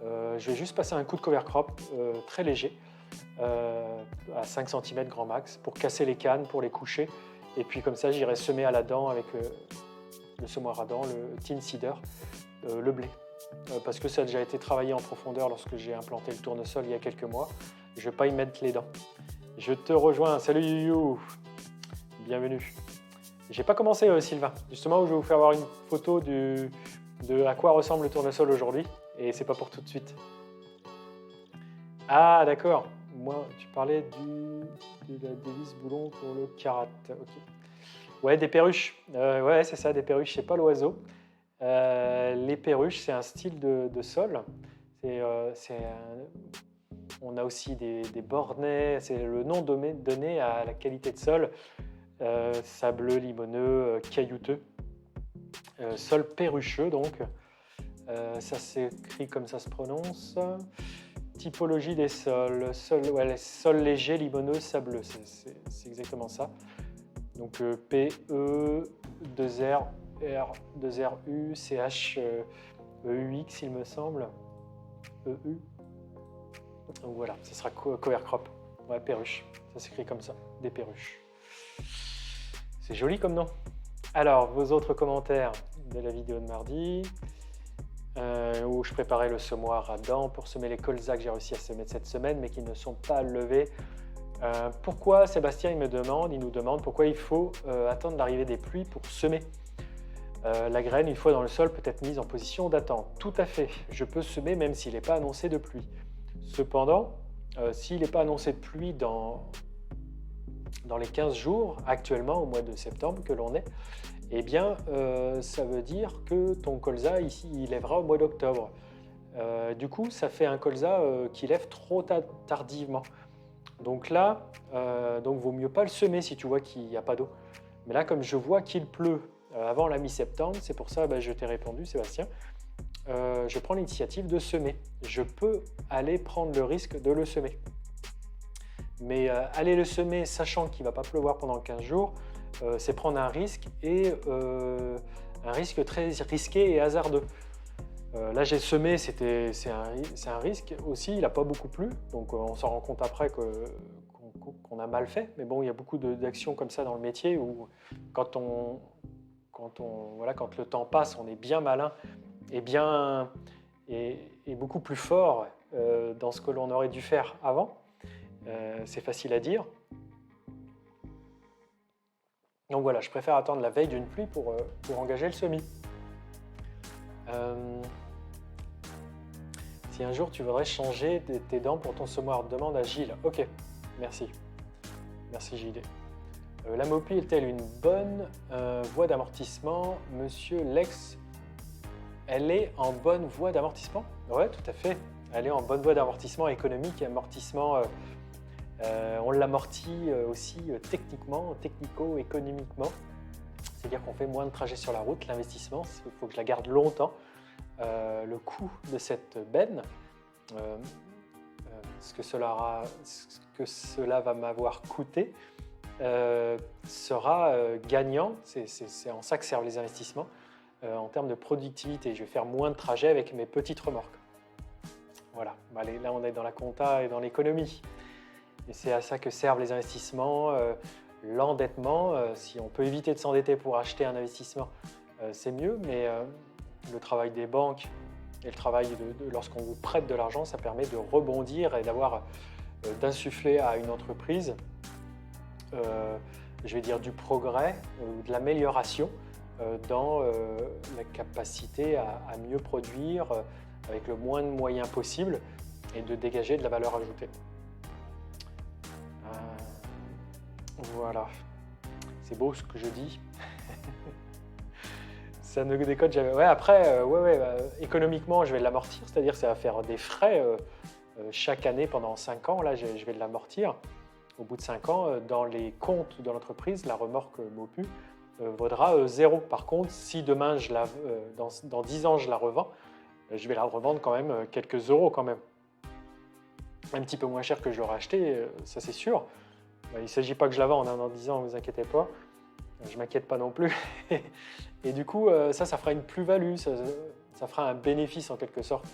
Je vais juste passer un coup de cover crop très léger, à 5 cm grand max, pour casser les cannes, pour les coucher. Et puis comme ça, j'irai semer à la dent avec le semoir à dents, le tin seeder, le blé. Parce que ça a déjà été travaillé en profondeur lorsque j'ai implanté le tournesol il y a quelques mois. Je ne vais pas y mettre les dents. Je te rejoins. Salut Youyou. Bienvenue. J'ai pas commencé Sylvain. Justement, je vais vous faire voir une photo de à quoi ressemble le tournesol aujourd'hui. Et c'est pas pour tout de suite. Ah d'accord. Moi, tu parlais de la dévisse boulon pour le karat. Ok. Ouais, des perruches. Ouais, c'est ça, des perruches. C'est pas l'oiseau. Les perruches, c'est un style de sol. On a aussi des bornets. C'est le nom donné à la qualité de sol. Sableux, limoneux, caillouteux. Sol perrucheux, donc. Ça s'écrit comme ça se prononce. Typologie des sols. Ouais, les sols légers, limoneux, sableux. C'est exactement ça. Donc PE, 2R, R, 2RU, CH, EUX, il me semble. EU. Donc voilà, ce sera cover crop. Ouais, perruche. Ça s'écrit comme ça, des perruches. C'est joli comme nom. Alors, vos autres commentaires de la vidéo de mardi, où je préparais le semoir à dents pour semer les colzas que j'ai réussi à semer cette semaine, mais qui ne sont pas levés. Pourquoi, Sébastien, il nous demande pourquoi il faut attendre l'arrivée des pluies pour semer. La graine, une fois dans le sol, peut être mise en position d'attente. Tout à fait, je peux semer même s'il n'est pas annoncé de pluie. Cependant, s'il n'est pas annoncé de pluie dans les 15 jours, actuellement au mois de septembre que l'on est, eh bien, ça veut dire que ton colza, ici, il lèvera au mois d'octobre. Du coup, ça fait un colza qui lève trop tardivement. Donc là, vaut mieux pas le semer si tu vois qu'il n'y a pas d'eau. Mais là, comme je vois qu'il pleut avant la mi-septembre, c'est pour ça que je t'ai répondu, Sébastien, je prends l'initiative de semer. Je peux aller prendre le risque de le semer. Mais aller le semer sachant qu'il ne va pas pleuvoir pendant 15 jours, c'est prendre un risque et un risque très risqué et hasardeux. Là j'ai semé, c'est un risque aussi, il n'a pas beaucoup plu, donc on s'en rend compte après qu'on a mal fait. Mais bon, il y a beaucoup d'actions comme ça dans le métier où quand le temps passe, on est bien malin et beaucoup plus fort dans ce que l'on aurait dû faire avant. C'est facile à dire. Donc voilà, je préfère attendre la veille d'une pluie pour engager le semis. Si un jour tu voudrais changer tes dents pour ton semoir, demande à Gilles. Ok, merci. Merci JD. La Mopi est-elle une bonne voie d'amortissement? Monsieur Lex, elle est en bonne voie d'amortissement? Ouais, tout à fait. Elle est en bonne voie d'amortissement économique et amortissement. On l'amortit aussi technico-économiquement. C'est-à-dire qu'on fait moins de trajets sur la route. L'investissement, il faut que je la garde longtemps. Le coût de cette benne, ce que cela va m'avoir coûté, sera gagnant. C'est en ça que servent les investissements. En termes de productivité, je vais faire moins de trajets avec mes petites remorques. Voilà, allez, là on est dans la compta et dans l'économie. Et c'est à ça que servent les investissements, l'endettement. Si on peut éviter de s'endetter pour acheter un investissement, c'est mieux, mais le travail des banques et le travail lorsqu'on vous prête de l'argent, ça permet de rebondir et d'insuffler à une entreprise, je vais dire du progrès ou de l'amélioration dans la capacité à mieux produire avec le moins de moyens possible et de dégager de la valeur ajoutée. Voilà, c'est beau ce que je dis. Ça ne décode jamais. Ouais, après, économiquement, je vais l'amortir, c'est-à-dire que ça va faire des frais chaque année pendant 5 ans. Là, je vais l'amortir. Au bout de 5 ans, dans les comptes de l'entreprise, la remorque Mopu vaudra 0. Par contre, si demain, dans 10 ans, je la revends, je vais la revendre quand même quelques euros quand même. Un petit peu moins cher que je l'aurais acheté, ça c'est sûr. Il ne s'agit pas que je la vende dans 10 ans, ne vous inquiétez pas. Je ne m'inquiète pas non plus. Et du coup, ça fera une plus-value, ça fera un bénéfice en quelque sorte.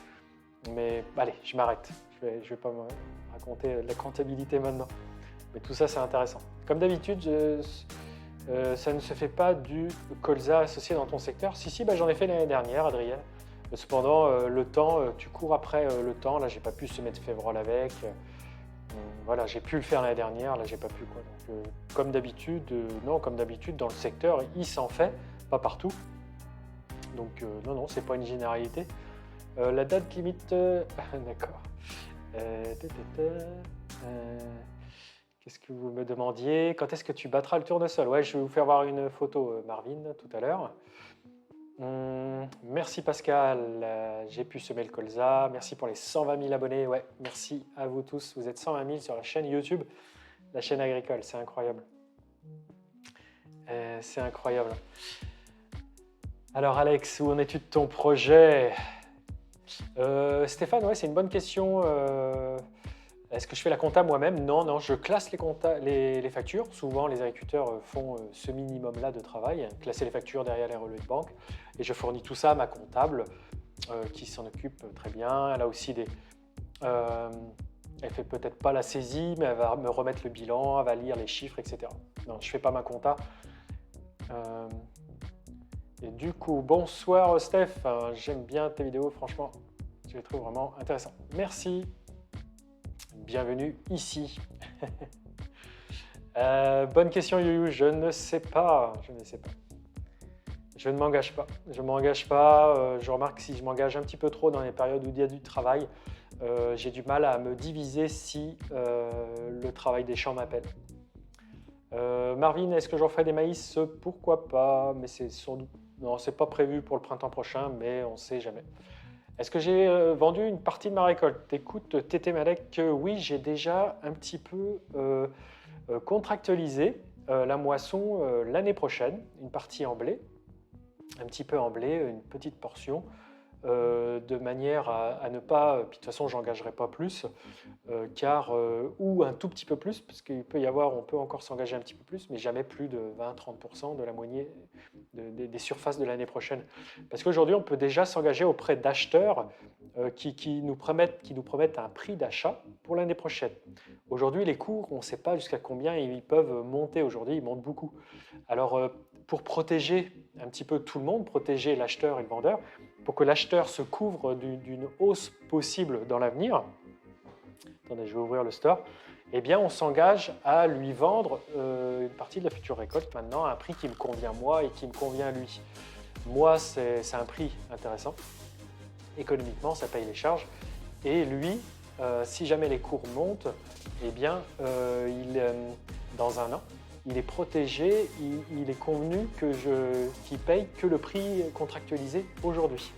Mais allez, je m'arrête. Je vais pas me raconter la comptabilité maintenant. Mais tout ça, c'est intéressant. Comme d'habitude, ça ne se fait pas du colza associé dans ton secteur. Si, j'en ai fait l'année dernière, Adrien. Cependant, le temps, tu cours après le temps. Là, j'ai pas pu semer de févrole avec. Voilà, j'ai pu le faire l'année dernière. Là, j'ai pas pu quoi. Donc, comme d'habitude, dans le secteur, il s'en fait, pas partout. Donc, non, c'est pas une généralité. La date limite, d'accord. Qu'est-ce que vous me demandiez? Quand est-ce que tu battras le tournesol? Ouais, je vais vous faire voir une photo, Marvin, tout à l'heure. Merci Pascal, j'ai pu semer le colza. Merci pour les 120 000 abonnés. Ouais, merci à vous tous. Vous êtes 120 000 sur la chaîne YouTube, la chaîne agricole. C'est incroyable. C'est incroyable. Alors Alex, où en es-tu de ton projet? Stéphane, ouais, c'est une bonne question. Est-ce que je fais la compta moi-même? Non, non, je classe les factures. Souvent, les agriculteurs font ce minimum-là de travail, classer les factures derrière les relevés de banque. Et je fournis tout ça à ma comptable qui s'en occupe très bien. Elle a aussi elle fait peut-être pas la saisie, mais elle va me remettre le bilan, elle va lire les chiffres, etc. Non, je fais pas ma compta. Euh, et du coup, bonsoir Steph. J'aime bien tes vidéos, franchement, je les trouve vraiment intéressantes. Merci. Bienvenue ici. Bonne question, Youyou. Je ne sais pas. Je ne sais pas. Je ne m'engage pas. Je m'engage pas. Je remarque que si je m'engage un petit peu trop dans les périodes où il y a du travail, j'ai du mal à me diviser si le travail des champs m'appelle. Marvin, est-ce que j'en ferai des maïs? Pourquoi pas, mais c'est sans doute... Non, c'est pas prévu pour le printemps prochain, mais on ne sait jamais. Est-ce que j'ai vendu une partie de ma récolte? Écoute, Tété Malek, oui, j'ai déjà un petit peu contractualisé la moisson l'année prochaine, une partie en blé, un petit peu en blé, une petite portion, de manière à ne pas, puis de toute façon j'engagerai pas plus, ou un tout petit peu plus, parce qu'il peut y avoir, on peut encore s'engager un petit peu plus, mais jamais plus de 20-30% de la moitié des surfaces de l'année prochaine. Parce qu'aujourd'hui on peut déjà s'engager auprès d'acheteurs qui nous promettent un prix d'achat pour l'année prochaine. Aujourd'hui les cours, on ne sait pas jusqu'à combien ils peuvent monter. Aujourd'hui ils montent beaucoup. Alors pour protéger un petit peu tout le monde, protéger l'acheteur et le vendeur, pour que l'acheteur se couvre d'une hausse possible dans l'avenir, attendez, je vais ouvrir le store, eh bien on s'engage à lui vendre une partie de la future récolte maintenant à un prix qui me convient moi et qui me convient lui. Moi, c'est un prix intéressant. Économiquement, ça paye les charges. Et lui, si jamais les cours montent, eh bien, dans un an, il est protégé, il est convenu qu'il paye que le prix contractualisé aujourd'hui.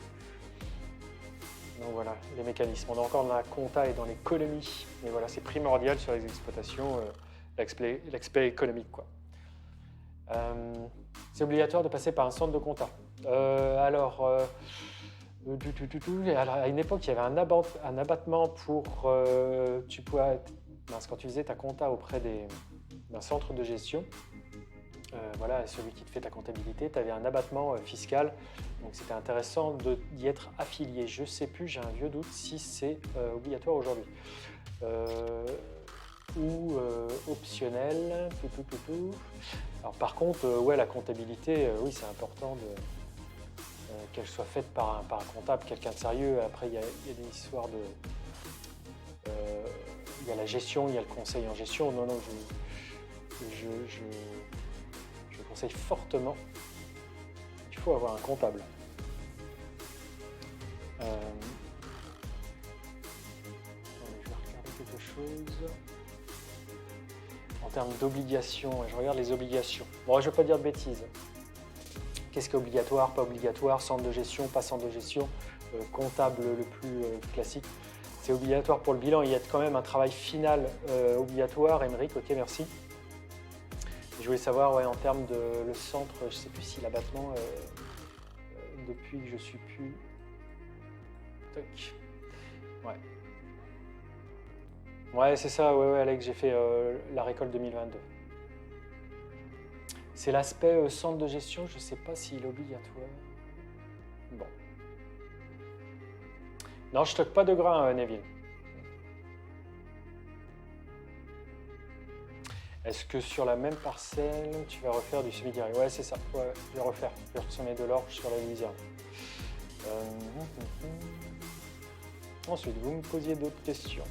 Donc voilà, les mécanismes. On est encore dans la compta et dans l'économie, mais voilà, c'est primordial sur les exploitations, l'aspect économique, quoi. C'est obligatoire de passer par un centre de compta. À une époque, il y avait un abattement pour... quand tu faisais ta compta auprès d'un centre de gestion, voilà, celui qui te fait ta comptabilité, tu avais un abattement fiscal, donc c'était intéressant d'y être affilié. Je ne sais plus, j'ai un vieux doute si c'est obligatoire aujourd'hui. Ou optionnel. Alors par contre, ouais, la comptabilité, oui, c'est important qu'elle soit faite par un comptable, quelqu'un de sérieux. Après, il y a des histoires de... il y a la gestion, il y a le conseil en gestion. Non, je conseille fortement qu'il faut avoir un comptable. Je vais regarder quelque chose. En termes d'obligations, je regarde les obligations. Bon, je ne vais pas dire de bêtises. Qu'est-ce qui est obligatoire, pas obligatoire, centre de gestion, pas centre de gestion, comptable le plus classique. C'est obligatoire pour le bilan. Il y a quand même un travail final obligatoire. Émeric, ok, merci. Je voulais savoir, ouais, en termes de le centre, je ne sais plus si l'abattement, depuis que je suis plus... Toc. Ouais. Ouais, c'est ça, ouais, Alex, j'ai fait la récolte 2022. C'est l'aspect centre de gestion, je ne sais pas s'il est obligatoire. Bon. Non, je stocke pas de grains, Neville. Est-ce que sur la même parcelle, tu vas refaire du semi-direct? Ouais, c'est ça. Ouais, je vais refaire. Je vais ressemer de l'orge sur la lisière. Ensuite, vous me posiez d'autres questions.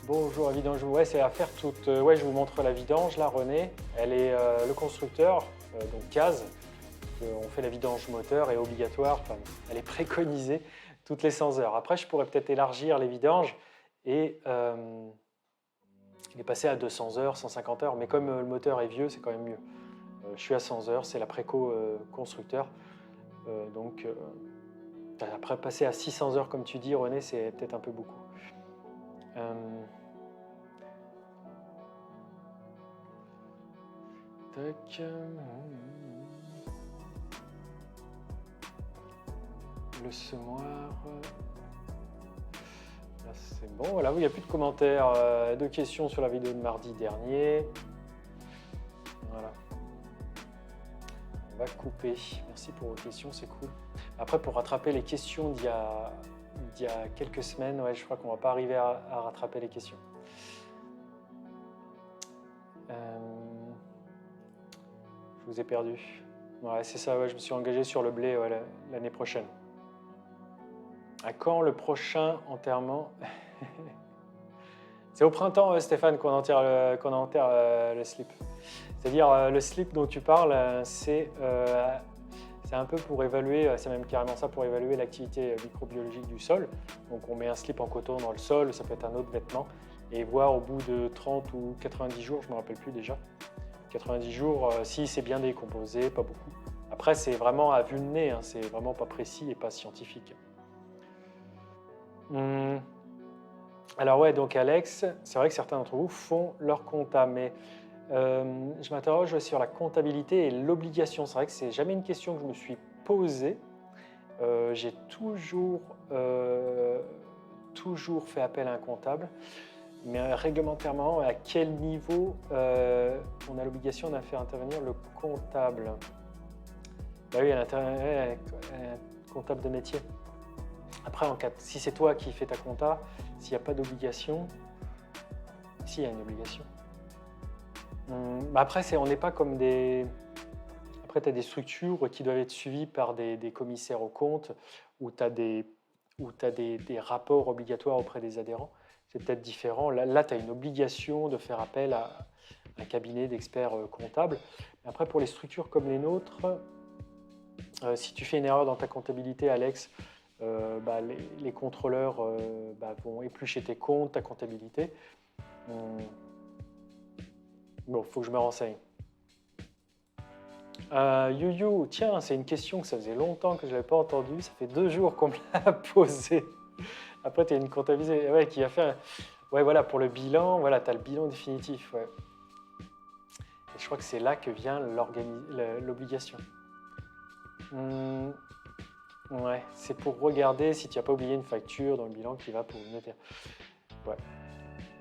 Bonjour, la vidange. Ouais, c'est à faire toute. Ouais, je vous montre la vidange là, René. Elle est le constructeur, donc CASE. On fait la vidange moteur est obligatoire. Enfin, elle est préconisée toutes les 100 heures. Après, je pourrais peut-être élargir les vidanges et les passer à 200 heures, 150 heures. Mais comme le moteur est vieux, c'est quand même mieux. Je suis à 100 heures, c'est la préco constructeur. Donc, après, passer à 600 heures, comme tu dis, René, c'est peut-être un peu beaucoup. Tac. Le semoir. Là, c'est bon. Voilà, il n'y a plus de commentaires, de questions sur la vidéo de mardi dernier. Voilà. On va couper. Merci pour vos questions, c'est cool. Après, pour rattraper les questions d'il y a quelques semaines, ouais, je crois qu'on ne va pas arriver à rattraper les questions. Je vous ai perdu. Ouais, c'est ça, ouais, je me suis engagé sur le blé l'année prochaine. À quand le prochain enterrement? C'est au printemps, Stéphane, qu'on enterre le slip. C'est-à-dire, le slip dont tu parles, c'est un peu pour évaluer, c'est même carrément ça, pour évaluer l'activité microbiologique du sol. Donc on met un slip en coton dans le sol, ça peut être un autre vêtement, et voir au bout de 30 ou 90 jours, je ne me rappelle plus déjà, 90 jours, si c'est bien décomposé, pas beaucoup. Après, c'est vraiment à vue de nez, hein, c'est vraiment pas précis et pas scientifique. Alors ouais, donc Alex, c'est vrai que certains d'entre vous font leur compta, mais je m'interroge sur la comptabilité et l'obligation. C'est vrai que c'est jamais une question que je me suis posée. J'ai toujours fait appel à un comptable, mais réglementairement, à quel niveau on a l'obligation de faire intervenir le comptable? Bah oui, un comptable de métier. Après, si c'est toi qui fais ta compta, s'il n'y a pas d'obligation, s'il y a une obligation. Après, on n'est pas comme des... Après, tu as des structures qui doivent être suivies par des commissaires aux comptes, où tu as des rapports obligatoires auprès des adhérents. C'est peut-être différent. Là tu as une obligation de faire appel à un cabinet d'experts comptables. Après, pour les structures comme les nôtres, si tu fais une erreur dans ta comptabilité, Alex, les contrôleurs vont éplucher tes comptes, ta comptabilité. Bon, il faut que je me renseigne. You, tiens, c'est une question que ça faisait longtemps que je n'avais pas entendue. Ça fait 2 jours qu'on me l'a posée. Après, tu as une comptabilité qui a fait... Ouais, voilà, pour le bilan, voilà, tu as le bilan définitif. Ouais. Et je crois que c'est là que vient l'obligation. Ouais, c'est pour regarder si tu n'as pas oublié une facture dans le bilan qui va pour le notaire. Ouais.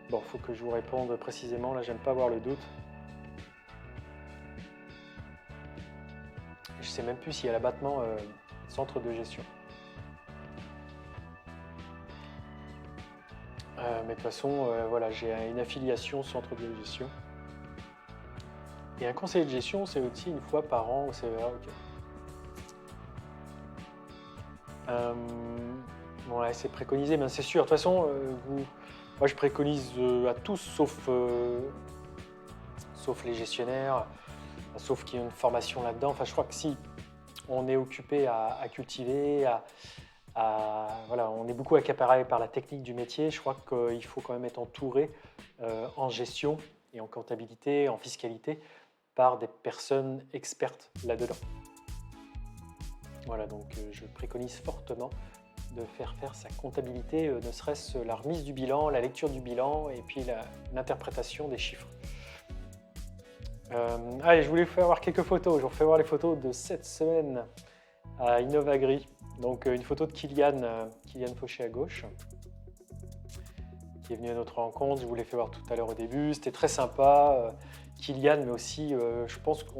Bon, il faut que je vous réponde précisément. Là, j'aime pas avoir le doute. Je sais même plus s'il y a l'abattement centre de gestion. Mais de toute façon, voilà, j'ai une affiliation centre de gestion. Et un conseiller de gestion, c'est aussi une fois par an au CEA. Okay. Ouais, c'est préconisé, mais c'est sûr. De toute façon, moi je préconise à tous, sauf les gestionnaires, sauf qu'il y a une formation là-dedans. Enfin, je crois que si on est occupé à cultiver, voilà, on est beaucoup accaparé par la technique du métier, je crois qu'il faut quand même être entouré en gestion et en comptabilité, en fiscalité, par des personnes expertes là-dedans. Voilà, donc je préconise fortement de faire sa comptabilité, ne serait-ce la remise du bilan, la lecture du bilan et puis l'interprétation des chiffres. Allez, je voulais vous faire voir quelques photos. Je vous refais voir les photos de cette semaine à Innovagri. Donc une photo de Kylian Fauché à gauche, qui est venu à notre rencontre. Je vous l'ai fait voir tout à l'heure au début. C'était très sympa. Kylian, mais aussi, je pense que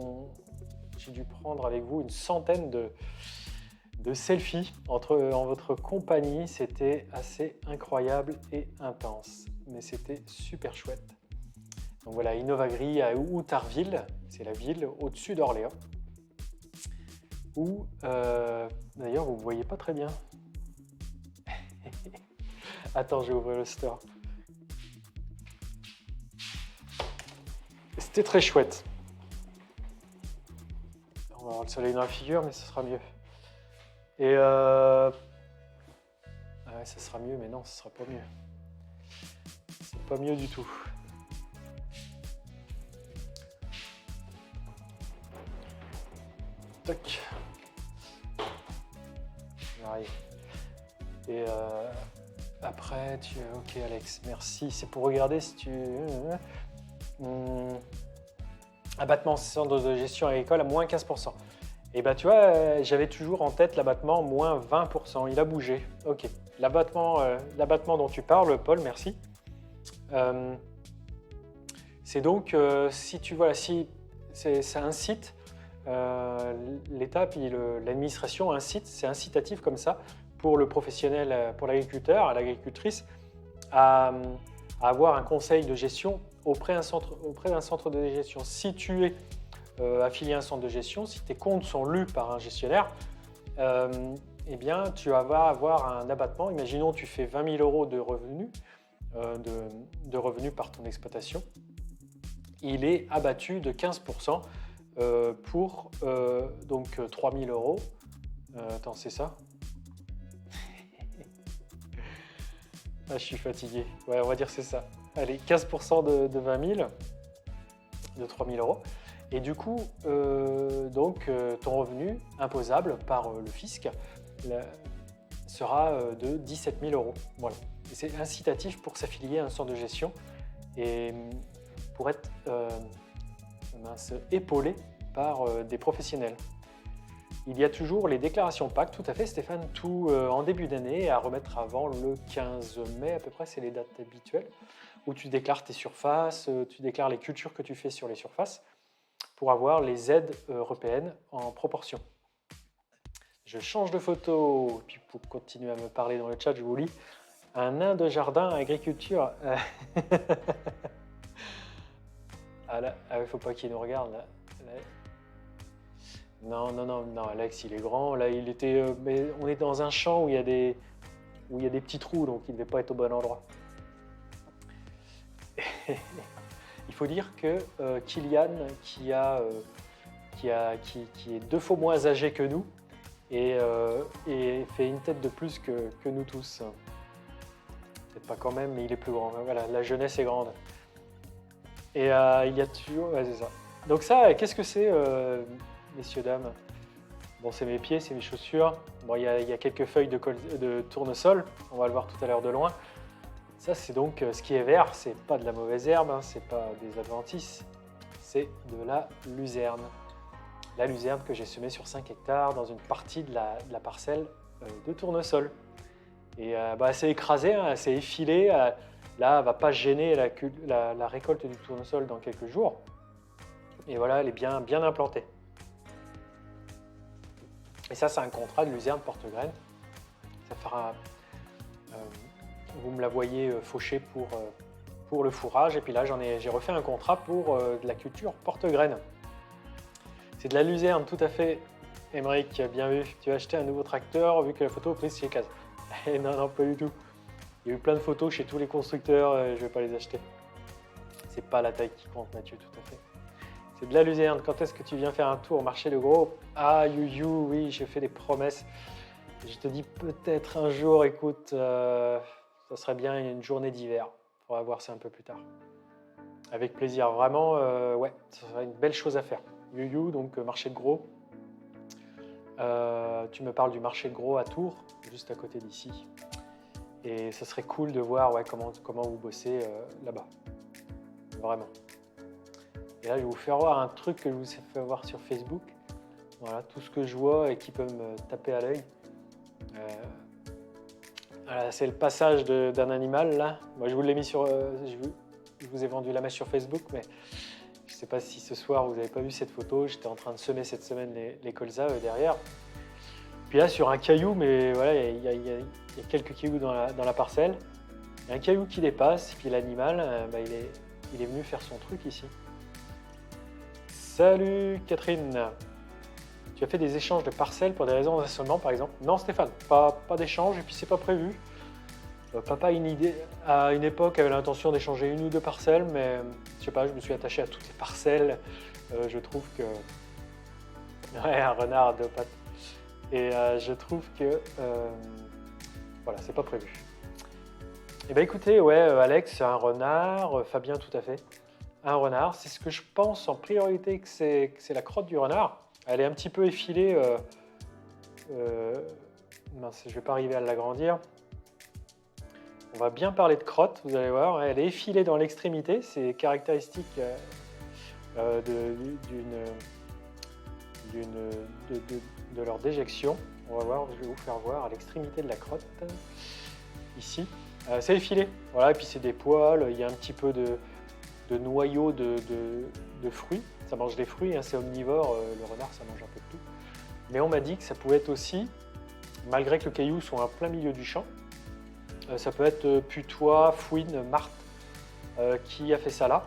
j'ai dû prendre avec vous une centaine de selfies en votre compagnie. C'était assez incroyable et intense, mais c'était super chouette. Donc voilà, Innovagri à Outarville, c'est la ville au-dessus d'Orléans. Où, d'ailleurs, vous ne voyez pas très bien. Attends, je vais ouvrir le store. C'était très chouette. On va avoir le soleil dans la figure, mais ce sera mieux. Et ouais, ça sera mieux, mais non, ce sera pas mieux. C'est pas mieux du tout. Tac. J'arrive. Et après, ok Alex, merci. C'est pour regarder si tu... Abattement centre de gestion agricole à moins 15%. Et bah tu vois, j'avais toujours en tête l'abattement moins 20%. Il a bougé. Ok. L'abattement dont tu parles, Paul, merci. C'est donc, si tu vois, si ça incite, l'État puis l'administration incite, c'est incitatif comme ça pour le professionnel, pour l'agriculteur, à l'agricultrice, à avoir un conseil de gestion auprès d'un centre de gestion. Si tu es affilié à un centre de gestion, si tes comptes sont lus par un gestionnaire, eh bien, tu vas avoir un abattement. Imaginons tu fais 20 000 € de revenus, de revenus par ton exploitation. Il est abattu de 15% pour donc 3 000 €. Attends, c'est ça? Ah, je suis fatigué. Ouais, on va dire c'est ça. Allez, 15% de 20 000, de 3 000 €. Et du coup, ton revenu imposable par le fisc sera de 17 000 €. Voilà. C'est incitatif pour s'affilier à un centre de gestion et pour être épaulé par des professionnels. Il y a toujours les déclarations PAC, tout à fait Stéphane, tout en début d'année à remettre avant le 15 mai à peu près, c'est les dates habituelles, où tu déclares tes surfaces, tu déclares les cultures que tu fais sur les surfaces pour avoir les aides européennes en proportion. Je change de photo, puis pour continuer à me parler dans le chat, je vous lis. Un nain de jardin, agriculture. Ah là, il ne faut pas qu'il nous regarde là. Non, Alex, il est grand. Là, il était. Mais on est dans un champ où il y a des petits trous, donc il ne devait pas être au bon endroit. Il faut dire que Kylian, qui est 2 fois moins âgé que nous, et fait une tête de plus que nous tous. Peut-être pas quand même, mais il est plus grand. Voilà, la jeunesse est grande. Et il y a toujours. Ouais, c'est ça. Donc ça, qu'est-ce que c'est, messieurs, dames? Bon, c'est mes pieds, c'est mes chaussures. Bon, il y a quelques feuilles de tournesol. On va le voir tout à l'heure de loin. Ça, c'est donc ce qui est vert. C'est pas de la mauvaise herbe, hein, c'est pas des adventices. C'est de la luzerne. La luzerne que j'ai semée sur 5 hectares dans une partie de la parcelle de tournesol. Et elle s'est écrasée, hein, elle s'est effilée. Là, elle ne va pas gêner la récolte du tournesol dans quelques jours. Et voilà, elle est bien implantée. Et ça, c'est un contrat de luzerne porte-graine. Ça fera. Vous me la voyez fauchée pour le fourrage. Et puis là, j'ai refait un contrat pour de la culture porte-graine. C'est de la luzerne, tout à fait. Émeric, bien vu. Tu as acheté un nouveau tracteur vu que la photo est prise chez Case. Non, pas du tout. Il y a eu plein de photos chez tous les constructeurs, je ne vais pas les acheter. C'est pas la taille qui compte, Mathieu, tout à fait. C'est de la luzerne. Quand est-ce que tu viens faire un tour au marché de gros? Ah, oui, j'ai fait des promesses. Je te dis peut-être un jour, écoute, ça serait bien une journée d'hiver. Il faudra voir ça un peu plus tard. Avec plaisir, vraiment, ouais, ça serait une belle chose à faire. Donc marché de gros. Tu me parles du marché de gros à Tours, juste à côté d'ici. Et ça serait cool de voir comment vous bossez là-bas. Vraiment. Et là, je vais vous faire voir un truc que je vous ai fait voir sur Facebook. Voilà, tout ce que je vois et qui peut me taper à l'œil. Voilà, c'est le passage d'un animal, là. Moi, je vous l'ai mis sur... je vous ai vendu la mèche sur Facebook, mais je ne sais pas si ce soir, vous n'avez pas vu cette photo. J'étais en train de semer cette semaine les colzas derrière. Puis là, sur un caillou, mais voilà, il y a quelques cailloux dans la parcelle. Il y a un caillou qui dépasse, et puis l'animal, il est venu faire son truc ici. Salut Catherine. Tu as fait des échanges de parcelles pour des raisons d'assolement, par exemple? Non, Stéphane, pas d'échange, et puis c'est pas prévu. Papa à une époque avait l'intention d'échanger 1 ou 2 parcelles, mais je sais pas, je me suis attaché à toutes les parcelles. Je trouve que... Ouais, un renard à 2 pattes. Et je trouve que... voilà, c'est pas prévu. Eh bien écoutez, ouais, Alex, un renard, Fabien, tout à fait. Un renard, c'est ce que je pense en priorité que c'est la crotte du renard. Elle est un petit peu effilée. Mince, je vais pas arriver à l'agrandir. On va bien parler de crotte, vous allez voir. Elle est effilée dans l'extrémité, c'est caractéristique de leur déjection. On va voir, je vais vous faire voir à l'extrémité de la crotte, ici. C'est les filets, voilà, et puis c'est des poils, il y a un petit peu de noyau de fruits. Ça mange des fruits, hein, c'est omnivore, le renard ça mange un peu de tout. Mais on m'a dit que ça pouvait être aussi, malgré que le caillou soit en plein milieu du champ, ça peut être putois, fouine, martre qui a fait ça là.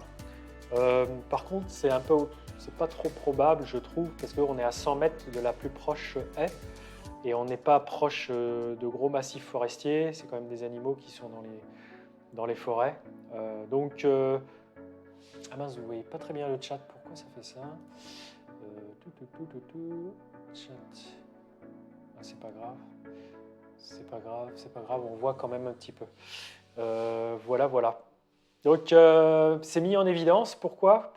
Par contre, c'est pas trop probable, je trouve, parce qu'on est à 100 mètres de la plus proche haie et on n'est pas proche de gros massifs forestiers. C'est quand même des animaux qui sont dans les forêts. Ah mince, vous voyez pas très bien le chat. Pourquoi ça fait ça? Chat. Ah, c'est pas grave. C'est pas grave, c'est pas grave. On voit quand même un petit peu. Voilà, voilà. Donc, c'est mis en évidence. Pourquoi?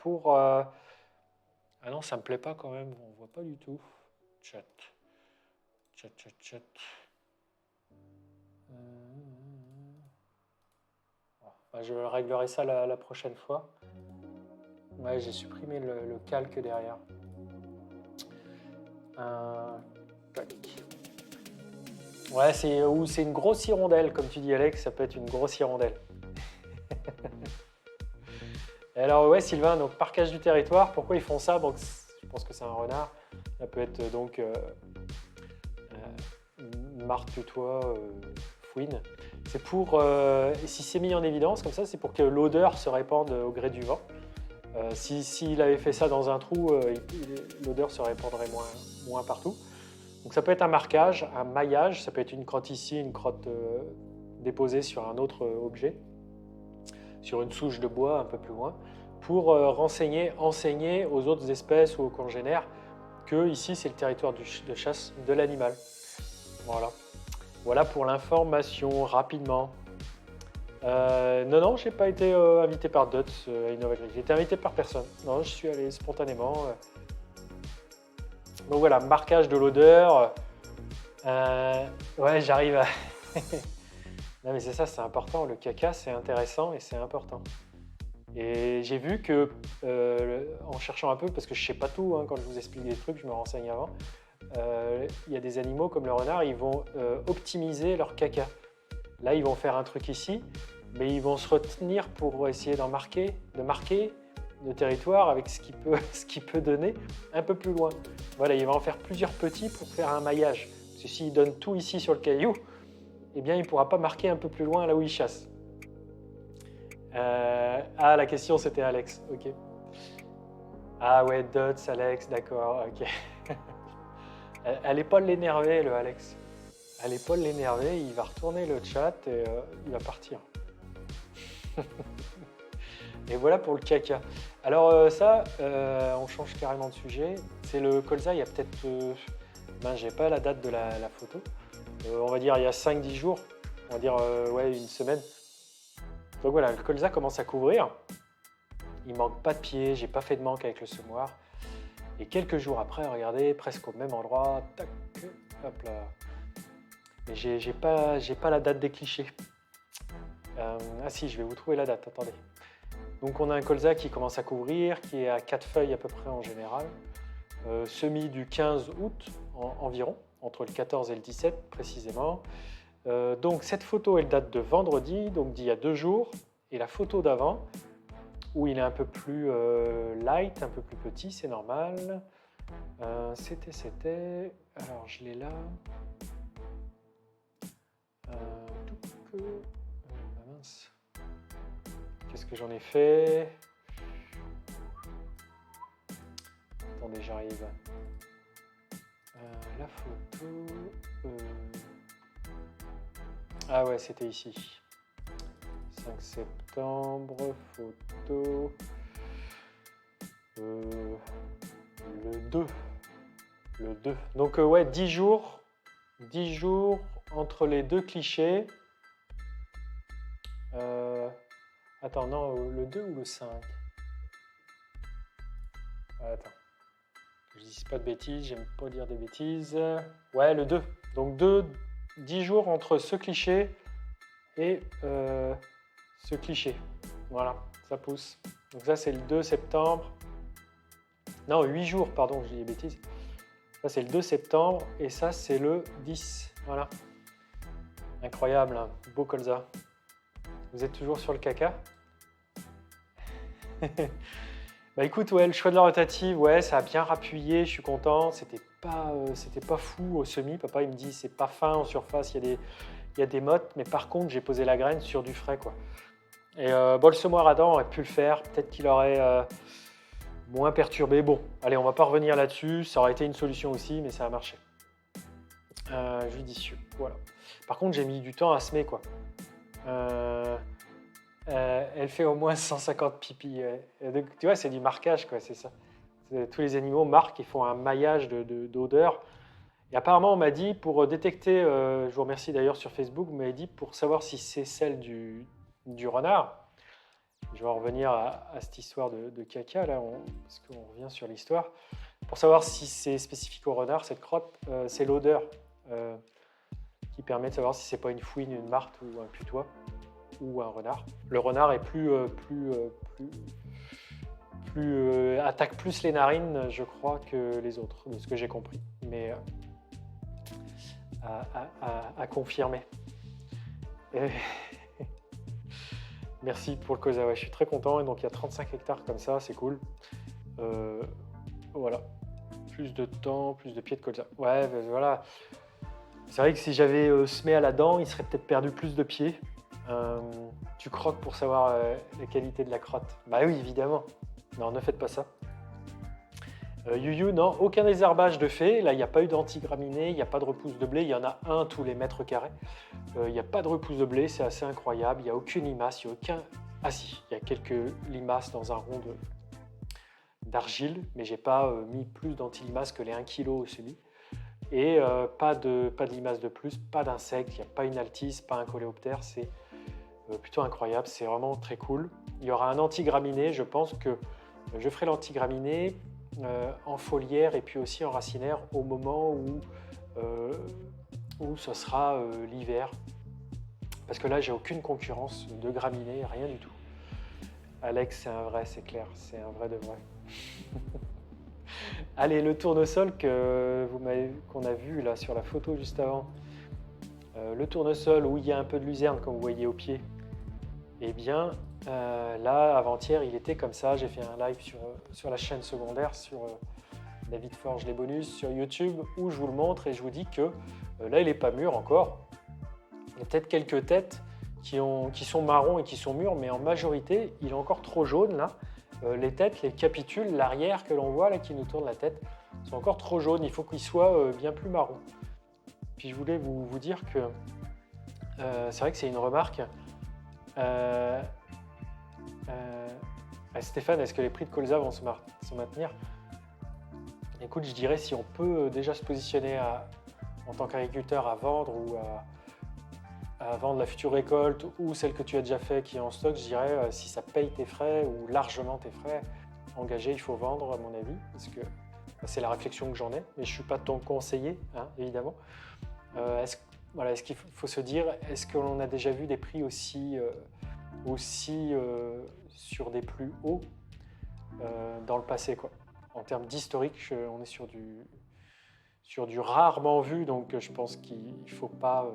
Ah non, ça me plaît pas quand même. On voit pas du tout. Chat. Enfin, je réglerai ça la prochaine fois. Ouais, j'ai supprimé le calque derrière. Ouais, c'est une grosse hirondelle, comme tu dis Alex, ça peut être une grosse hirondelle. Alors ouais, Sylvain, donc parcage du territoire, pourquoi ils font ça? Donc, je pense que c'est un renard. Ça peut être donc martre, putois, fouine. C'est pour, si c'est mis en évidence comme ça, c'est pour que l'odeur se répande au gré du vent. S'il avait fait ça dans un trou, l'odeur se répandrait moins partout. Donc ça peut être un marquage, un maillage, ça peut être une crotte ici, une crotte déposée sur un autre objet, sur une souche de bois un peu plus loin, pour enseigner aux autres espèces ou aux congénères que ici c'est le territoire de chasse de l'animal. Voilà. Voilà pour l'information, rapidement. Non, je n'ai pas été invité par Dots à Innovagrip. J'ai été invité par personne. Non, je suis allé spontanément. Donc voilà, marquage de l'odeur. Ouais, j'arrive à... Non mais c'est ça, c'est important. Le caca, c'est intéressant et c'est important. Et j'ai vu que, en cherchant un peu, parce que je ne sais pas tout, hein, quand je vous explique des trucs, je me renseigne avant, il y a des animaux comme le renard, ils vont optimiser leur caca. Là, ils vont faire un truc ici, mais ils vont se retenir pour essayer de marquer le territoire avec ce qu'il peut donner un peu plus loin. Voilà, il va en faire plusieurs petits pour faire un maillage. Parce que s'il donne tout ici sur le caillou, eh bien, il ne pourra pas marquer un peu plus loin là où il chasse. Ah, la question, c'était Alex. Ok. Ah ouais, Dots, Alex, d'accord, ok. Allez pas l'énerver, le Alex. Allez pas l'énerver, il va retourner le chat et il va partir. Et voilà pour le caca. Alors ça, on change carrément de sujet. C'est le colza, il y a peut-être... j'ai pas la date de la photo. On va dire il y a 5-10 jours. On va dire ouais, une semaine. Donc voilà, le colza commence à couvrir. Il manque pas de pied, j'ai pas fait de manque avec le semoir. Et quelques jours après, regardez, presque au même endroit, tac, hop là. Mais j'ai pas la date des clichés. Ah si, je vais vous trouver la date, attendez. Donc on a un colza qui commence à couvrir, qui est à 4 feuilles à peu près en général. Semis du 15 août environ, entre le 14 et le 17 précisément. Donc cette photo, elle date de vendredi, donc d'il y a 2 jours. Et la photo d'avant, où il est un peu plus light, un peu plus petit, c'est normal. C'était... Alors je l'ai là. Mince. Qu'est-ce que j'en ai fait? Attendez, j'arrive. La photo... Ah ouais, c'était ici. 5 septembre, photo... le 2. Le 2. Donc ouais, 10 jours. 10 jours entre les deux clichés. Attends, non, le 2 ou le 5? Attends. Je dis pas de bêtises, j'aime pas dire des bêtises. Ouais, le 2. Donc 10 jours entre ce cliché et ce cliché. Voilà, ça pousse. Donc ça, c'est le 2 septembre. Non, 8 jours, pardon, je dis des bêtises. Ça, c'est le 2 septembre et ça, c'est le 10. Voilà. Incroyable, hein. Beau colza. Vous êtes toujours sur le caca? Bah écoute, ouais, le choix de la rotative, ouais, ça a bien rappuyé, je suis content. C'était pas fou au semis. Papa, il me dit, c'est pas fin en surface, il y a des mottes, mais par contre, j'ai posé la graine sur du frais, quoi. Et bon, le semoir à dents aurait pu le faire. Peut-être qu'il aurait moins perturbé. Bon, allez, on va pas revenir là-dessus. Ça aurait été une solution aussi, mais ça a marché. Judicieux, voilà. Par contre, j'ai mis du temps à semer, quoi. Elle fait au moins 150 pipis. Donc, tu vois, c'est du marquage, quoi, c'est ça. Tous les animaux marquent, ils font un maillage d'odeur. Et apparemment, on m'a dit, pour détecter, je vous remercie d'ailleurs sur Facebook, vous m'avez dit pour savoir si c'est celle du renard. Je vais en revenir à cette histoire de caca, là, parce qu'on revient sur l'histoire. Pour savoir si c'est spécifique au renard, cette crotte, c'est l'odeur qui permet de savoir si c'est pas une fouine, une martre ou un putois ou un renard. Le renard est attaque plus les narines, je crois, que les autres, de ce que j'ai compris. Mais à confirmer. Et merci pour le Kosa, ouais, je suis très content. Et donc il y a 35 hectares comme ça, c'est cool. Voilà. Plus de temps, plus de pieds de colza. Ouais, ben voilà. C'est vrai que si j'avais semé à la dent, il serait peut-être perdu plus de pieds. Tu croques pour savoir la qualité de la crotte. Bah oui, évidemment. Non, ne faites pas ça. Yuyu, non, aucun désherbage de fait. Là, il n'y a pas eu d'antigraminées, il n'y a pas de repousse de blé. Il y en a un tous les mètres carrés. Il n'y a pas de repousse de blé, c'est assez incroyable. Il n'y a aucune limace, il n'y a aucun... Ah si, il y a quelques limaces dans un rond d'argile, mais j'ai pas mis plus d'anti-limaces que les 1 kg au semis. Et pas de limaces de plus, pas d'insectes, il n'y a pas une altisse, pas un coléoptère. C'est plutôt incroyable, c'est vraiment très cool. Il y aura un antigraminé, je pense que je ferai l'antigraminé en foliaire et puis aussi en racinaire au moment où ce sera l'hiver. Parce que là, j'ai aucune concurrence de graminées, rien du tout. Alex, c'est un vrai, c'est clair, c'est un vrai de vrai. Allez, le tournesol qu'on a vu là sur la photo juste avant. Le tournesol où il y a un peu de luzerne, comme vous voyez au pied. Eh bien, là, avant-hier, il était comme ça. J'ai fait un live sur la chaîne secondaire, sur David Forge les bonus, sur YouTube, où je vous le montre et je vous dis que là, il n'est pas mûr encore. Il y a peut-être quelques têtes qui sont marrons et qui sont mûres, mais en majorité, il est encore trop jaune là. Les têtes, les capitules, l'arrière que l'on voit là qui nous tourne la tête, sont encore trop jaunes. Il faut qu'ils soient bien plus marrons. Puis je voulais vous dire que c'est vrai que c'est une remarque. Stéphane, est-ce que les prix de colza vont se maintenir? Écoute, je dirais si on peut déjà se positionner en tant qu'agriculteur à vendre ou à vendre la future récolte ou celle que tu as déjà fait qui est en stock, je dirais si ça paye tes frais ou largement tes frais, engagé, il faut vendre à mon avis, parce que c'est la réflexion que j'en ai, mais je ne suis pas ton conseiller, hein, évidemment. Est-ce qu'il faut se dire, est-ce qu'on a déjà vu des prix aussi sur des plus hauts dans le passé, quoi. En termes d'historique, on est sur du rarement vu, donc je pense qu'il ne faut pas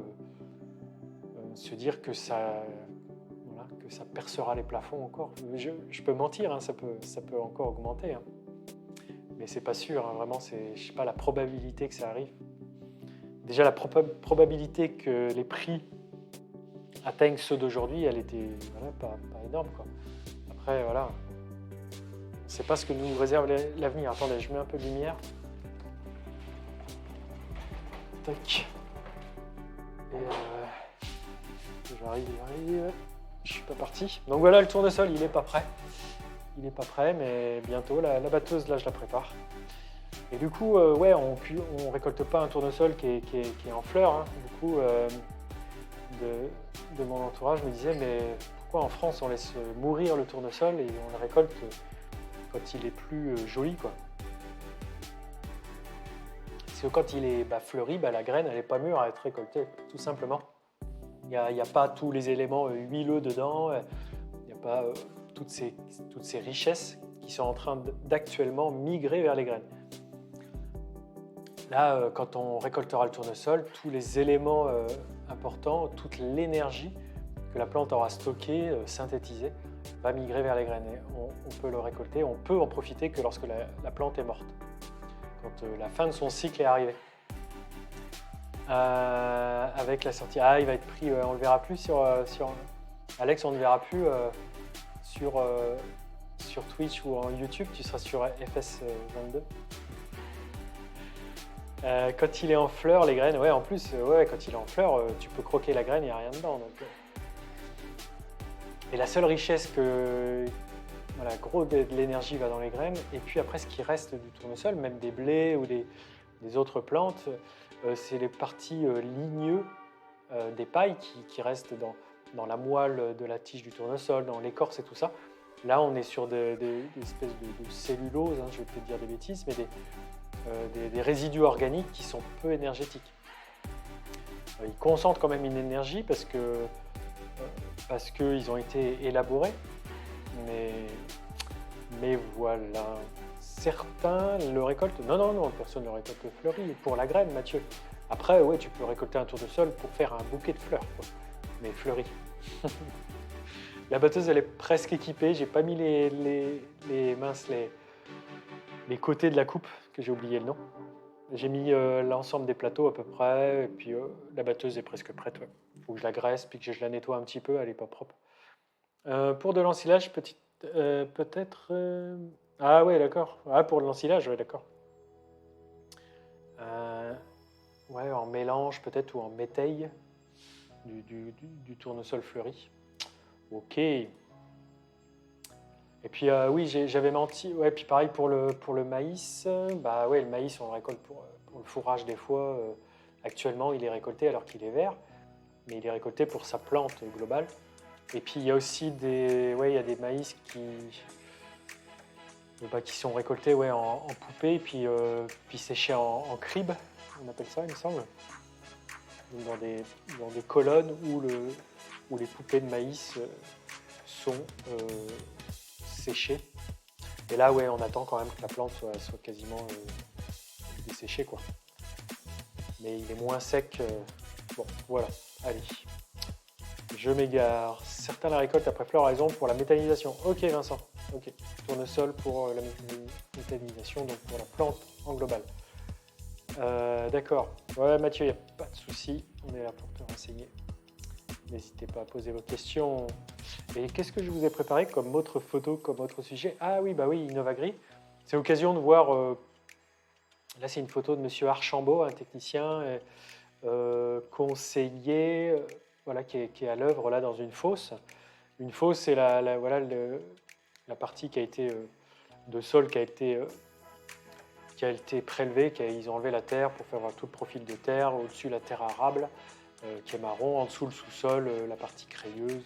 se dire que ça percera les plafonds encore. Je peux mentir, hein, ça peut encore augmenter, hein. Mais c'est pas sûr, hein, vraiment, je sais pas la probabilité que ça arrive. Déjà, la probabilité que les prix atteignent ceux d'aujourd'hui, elle était pas énorme, quoi. Après, voilà, on ne sait pas ce que nous réserve l'avenir. Attendez, je mets un peu de lumière. Tac. Et j'arrive. Je suis pas parti. Donc voilà, le tournesol, il n'est pas prêt. Il n'est pas prêt, mais bientôt. La batteuse, là, je la prépare. Et du coup, ouais, on récolte pas un tournesol qui est en fleurs, hein. Du coup, de mon entourage me disait, mais pourquoi en France on laisse mourir le tournesol et on le récolte quand il est plus joli, quoi. Parce que quand il est fleuri, la graine, elle n'est pas mûre à être récoltée, tout simplement. Il n'y a pas tous les éléments huileux dedans, il n'y a pas toutes ces richesses qui sont en train d'actuellement migrer vers les graines. Là, quand on récoltera le tournesol, tous les éléments importants, toute l'énergie que la plante aura stockée, synthétisée, va migrer vers les graines. Et on peut le récolter, on peut en profiter que lorsque la plante est morte, quand la fin de son cycle est arrivée. Avec la sortie, il va être pris, on ne le verra plus sur Alex, on ne le verra plus sur Twitch ou en YouTube, tu seras sur FS22. Quand il est en fleur, les graines, en plus, quand il est en fleur, tu peux croquer la graine, il n'y a rien dedans. Donc, Et la seule richesse gros de l'énergie va dans les graines, et puis après, ce qui reste du tournesol, même des blés ou des autres plantes, c'est les parties ligneuses des pailles qui restent dans la moelle de la tige du tournesol, dans l'écorce et tout ça. Là, on est sur des espèces de cellulose, je vais peut-être dire des bêtises, mais des résidus organiques qui sont peu énergétiques. Ils concentrent quand même une énergie parce qu'ils ont été élaborés, mais voilà. Certains le récoltent. Non, personne ne le récolte fleuri pour la graine, Mathieu. Après, tu peux récolter un tournesol pour faire un bouquet de fleurs, quoi. Mais fleuri. La batteuse, elle est presque équipée. J'ai pas mis les côtés de la coupe, que j'ai oublié le nom. J'ai mis l'ensemble des plateaux à peu près, et puis la batteuse est presque prête. Il faut que je la graisse, puis que je la nettoie un petit peu, elle n'est pas propre. Pour de l'ensilage, peut-être... Ah ouais, d'accord. Pour de l'ensilage, d'accord. En mélange peut-être, ou en métaille du tournesol fleuri. Ok. Et puis j'avais menti. Puis pareil pour le maïs. Le maïs, on le récolte pour le fourrage des fois. Actuellement, il est récolté alors qu'il est vert, mais il est récolté pour sa plante globale. Et puis il y a aussi des maïs qui sont récoltés en poupée, puis séchés en cribe, on appelle ça, il me semble, dans des colonnes où les poupées de maïs sont séchées. Et là, on attend quand même que la plante soit quasiment desséchée, quoi. Mais il est moins sec. Bon, voilà, allez. Je m'égare. Certains la récoltent après floraison pour la méthanisation. Ok, Vincent. Ok. Tournesol pour la méthanisation, donc pour la plante en global. D'accord. Ouais, Mathieu, il n'y a pas de souci. On est là pour te renseigner. N'hésitez pas à poser vos questions. Et qu'est-ce que je vous ai préparé comme autre photo, comme autre sujet? Oui, Innovagri. C'est l'occasion de voir... là, c'est une photo de Monsieur Archambault, un technicien conseiller, qui est à l'œuvre là dans une fosse. Une fosse, c'est la partie qui a été de sol qui a été prélevée, ils ont enlevé la terre pour faire tout le profil de terre, au-dessus la terre arable qui est marron, en dessous le sous-sol, la partie crayeuse,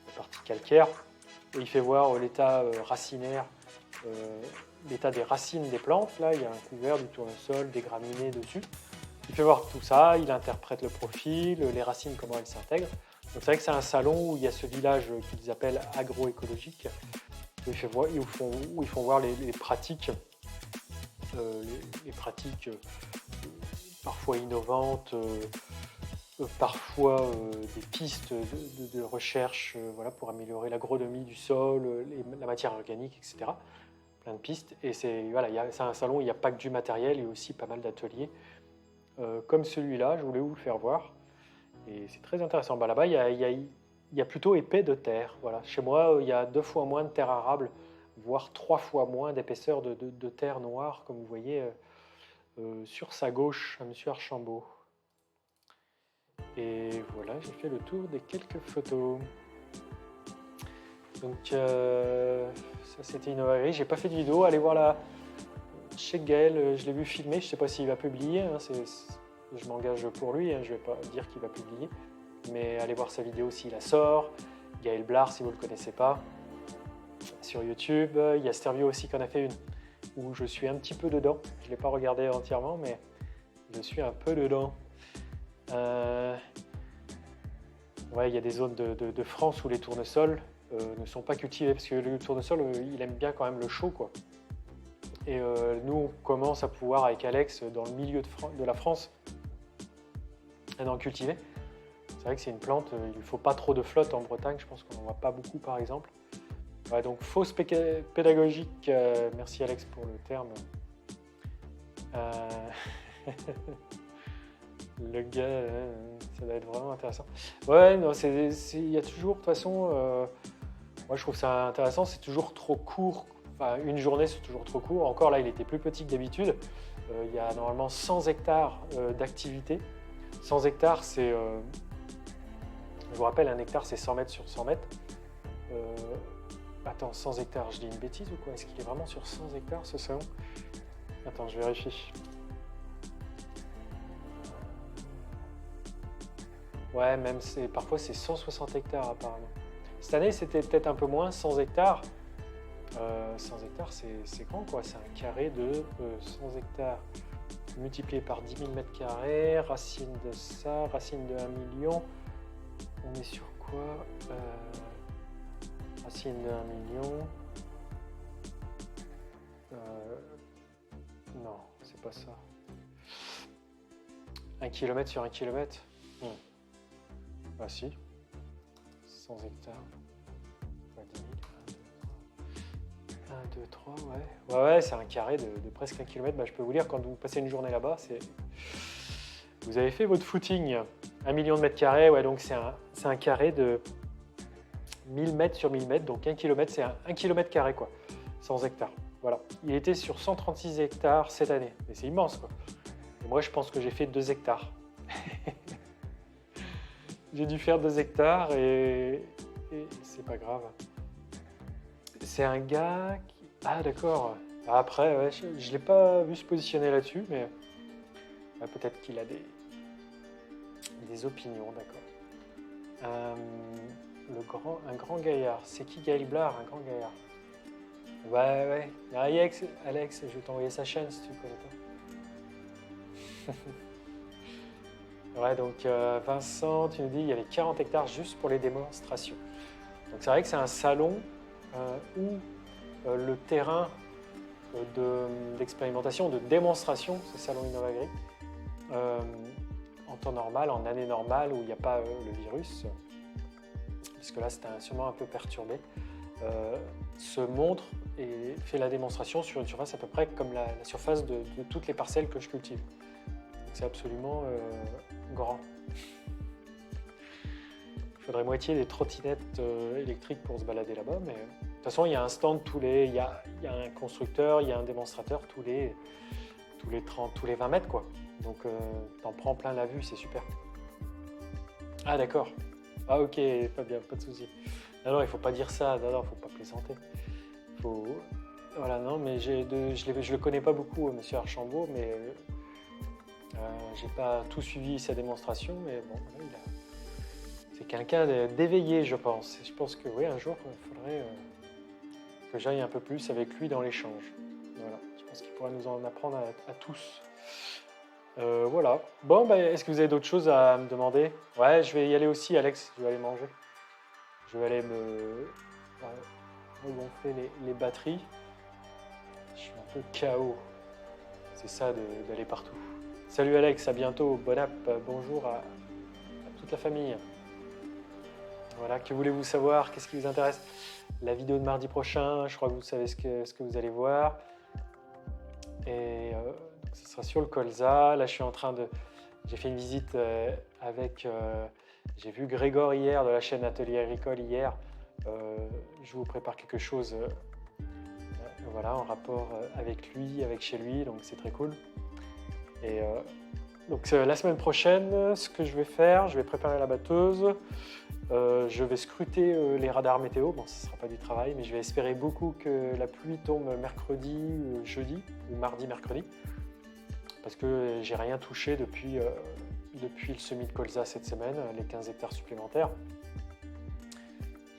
la partie calcaire. Et il fait voir l'état racinaire, l'état des racines des plantes. Là, il y a un couvert du tournesol, des graminées dessus. Il fait voir tout ça, il interprète le profil, les racines, comment elles s'intègrent. Donc c'est vrai que c'est un salon où il y a ce village qu'ils appellent agroécologique, où ils font voir les pratiques, parfois innovantes, parfois des pistes de recherche pour améliorer l'agronomie du sol, la matière organique, etc. Plein de pistes. Et c'est un salon où il n'y a pas que du matériel, il y a aussi pas mal d'ateliers. Comme celui-là, je voulais vous le faire voir. Et c'est très intéressant. Là-bas, il y a plutôt épais de terre. Voilà. Chez moi, il y a 2 fois moins de terre arable, voire 3 fois moins d'épaisseur de terre noire, comme vous voyez sur sa gauche, à M. Archambault. Et voilà, j'ai fait le tour des quelques photos. Donc, ça c'était Innovagri. J'ai pas fait de vidéo. Allez voir la... Chez Gaël, je l'ai vu filmer. Je sais pas s'il va publier. Je m'engage pour lui. Je vais pas dire qu'il va publier. Mais allez voir sa vidéo s'il la sort. Gaël Blard, si vous le connaissez pas. Sur YouTube. Il y a Stervio aussi qui en a fait une où je suis un petit peu dedans. Je l'ai pas regardé entièrement, mais je suis un peu dedans. Il y a des zones de France où les tournesols ne sont pas cultivés parce que le tournesol il aime bien quand même le chaud, quoi. Et nous, on commence à pouvoir, avec Alex, dans le milieu de la France, d'en cultiver. C'est vrai que c'est une plante, il ne faut pas trop de flotte en Bretagne, je pense qu'on n'en voit pas beaucoup par exemple. Ouais, donc fausse pédagogique, merci Alex pour le terme. Le gars, ça doit être vraiment intéressant. Ouais, non, il y a toujours, de toute façon, moi je trouve ça intéressant, c'est toujours trop court. Enfin, une journée, c'est toujours trop court. Encore là, il était plus petit que d'habitude. Il y a normalement 100 hectares d'activité. 100 hectares, c'est... je vous rappelle, un hectare, c'est 100 mètres sur 100 mètres. Attends, 100 hectares, je dis une bêtise ou quoi? Est-ce qu'il est vraiment sur 100 hectares, ce salon? Attends, je vérifie. Ouais, même parfois c'est 160 hectares apparemment. Cette année, c'était peut-être un peu moins, 100 hectares. 100 hectares, c'est grand quoi, c'est un carré de 100 hectares multiplié par 10 000 mètres carrés, racine de ça, racine de 1 million. On est sur quoi? Racine de 1 million. Non, c'est pas ça. 1 kilomètre sur 1 kilomètre. Ah si. 100 hectares. 10 000. 1, 2, 3, ouais. Ouais, c'est un carré de presque 1 kilomètre. Bah, je peux vous dire, quand vous passez une journée là-bas, vous avez fait votre footing. 1 million de mètres carrés, ouais, donc c'est un carré de 1000 mètres sur 1000 mètres, donc 1 kilomètre, c'est 1 kilomètre carré, quoi. 100 hectares. Voilà. Il était sur 136 hectares cette année. Mais c'est immense, quoi. Et moi, je pense que j'ai fait 2 hectares. J'ai dû faire 2 hectares et c'est pas grave. C'est un gars qui... Ah d'accord. Après, ouais, je ne l'ai pas vu se positionner là-dessus, mais peut-être qu'il a des opinions, d'accord. Un grand gaillard. C'est qui Gaël Blard, un grand gaillard? Ouais. Alex, je vais t'envoyer sa chaîne si tu ne connais pas. Ouais, donc Vincent, tu nous dis il y avait 40 hectares juste pour les démonstrations. Donc c'est vrai que c'est un salon où le terrain d'expérimentation, de démonstration, c'est Salon Innovagri, en temps normal, en année normale où il n'y a pas le virus, puisque là c'était sûrement un peu perturbé, se montre et fait la démonstration sur une surface à peu près comme la surface de toutes les parcelles que je cultive. Donc c'est absolument grand. Il faudrait moitié des trottinettes électriques pour se balader là-bas, mais de toute façon il y a un stand il y a un constructeur, il y a un démonstrateur tous les 30, tous les 20 mètres quoi. Donc t'en prends plein la vue, c'est super. Ah d'accord. Ah ok, pas bien, pas de souci. Non, il faut pas dire ça, non, faut pas plaisanter. Voilà, non, mais je le connais pas beaucoup, Monsieur Archambault, mais j'ai pas tout suivi sa démonstration, mais bon, c'est quelqu'un d'éveillé, je pense. Je pense que oui, un jour, il faudrait que j'aille un peu plus avec lui dans l'échange. Voilà, je pense qu'il pourra nous en apprendre à tous. Voilà. Bon, est-ce que vous avez d'autres choses à me demander? Ouais, je vais y aller aussi, Alex. Je vais aller manger. Je vais aller me regonfler les batteries. Je suis un peu KO. C'est ça d'aller partout. Salut Alex, à bientôt. Bon app, bonjour à toute la famille. Voilà, que voulez-vous savoir? Qu'est-ce qui vous intéresse? La vidéo de mardi prochain, je crois que vous savez ce que vous allez voir. Et ce sera sur le colza. Là, je suis en train de... J'ai fait une visite avec... j'ai vu Grégor hier, de la chaîne Atelier Agricole hier. Je vous prépare quelque chose voilà, en rapport avec lui, avec chez lui, donc c'est très cool. Et donc la semaine prochaine, ce que je vais faire, je vais préparer la batteuse. Je vais scruter les radars météo. Bon, ce ne sera pas du travail, mais je vais espérer beaucoup que la pluie tombe mercredi, jeudi, ou mardi, mercredi. Parce que j'ai rien touché depuis le semis de colza cette semaine, les 15 hectares supplémentaires.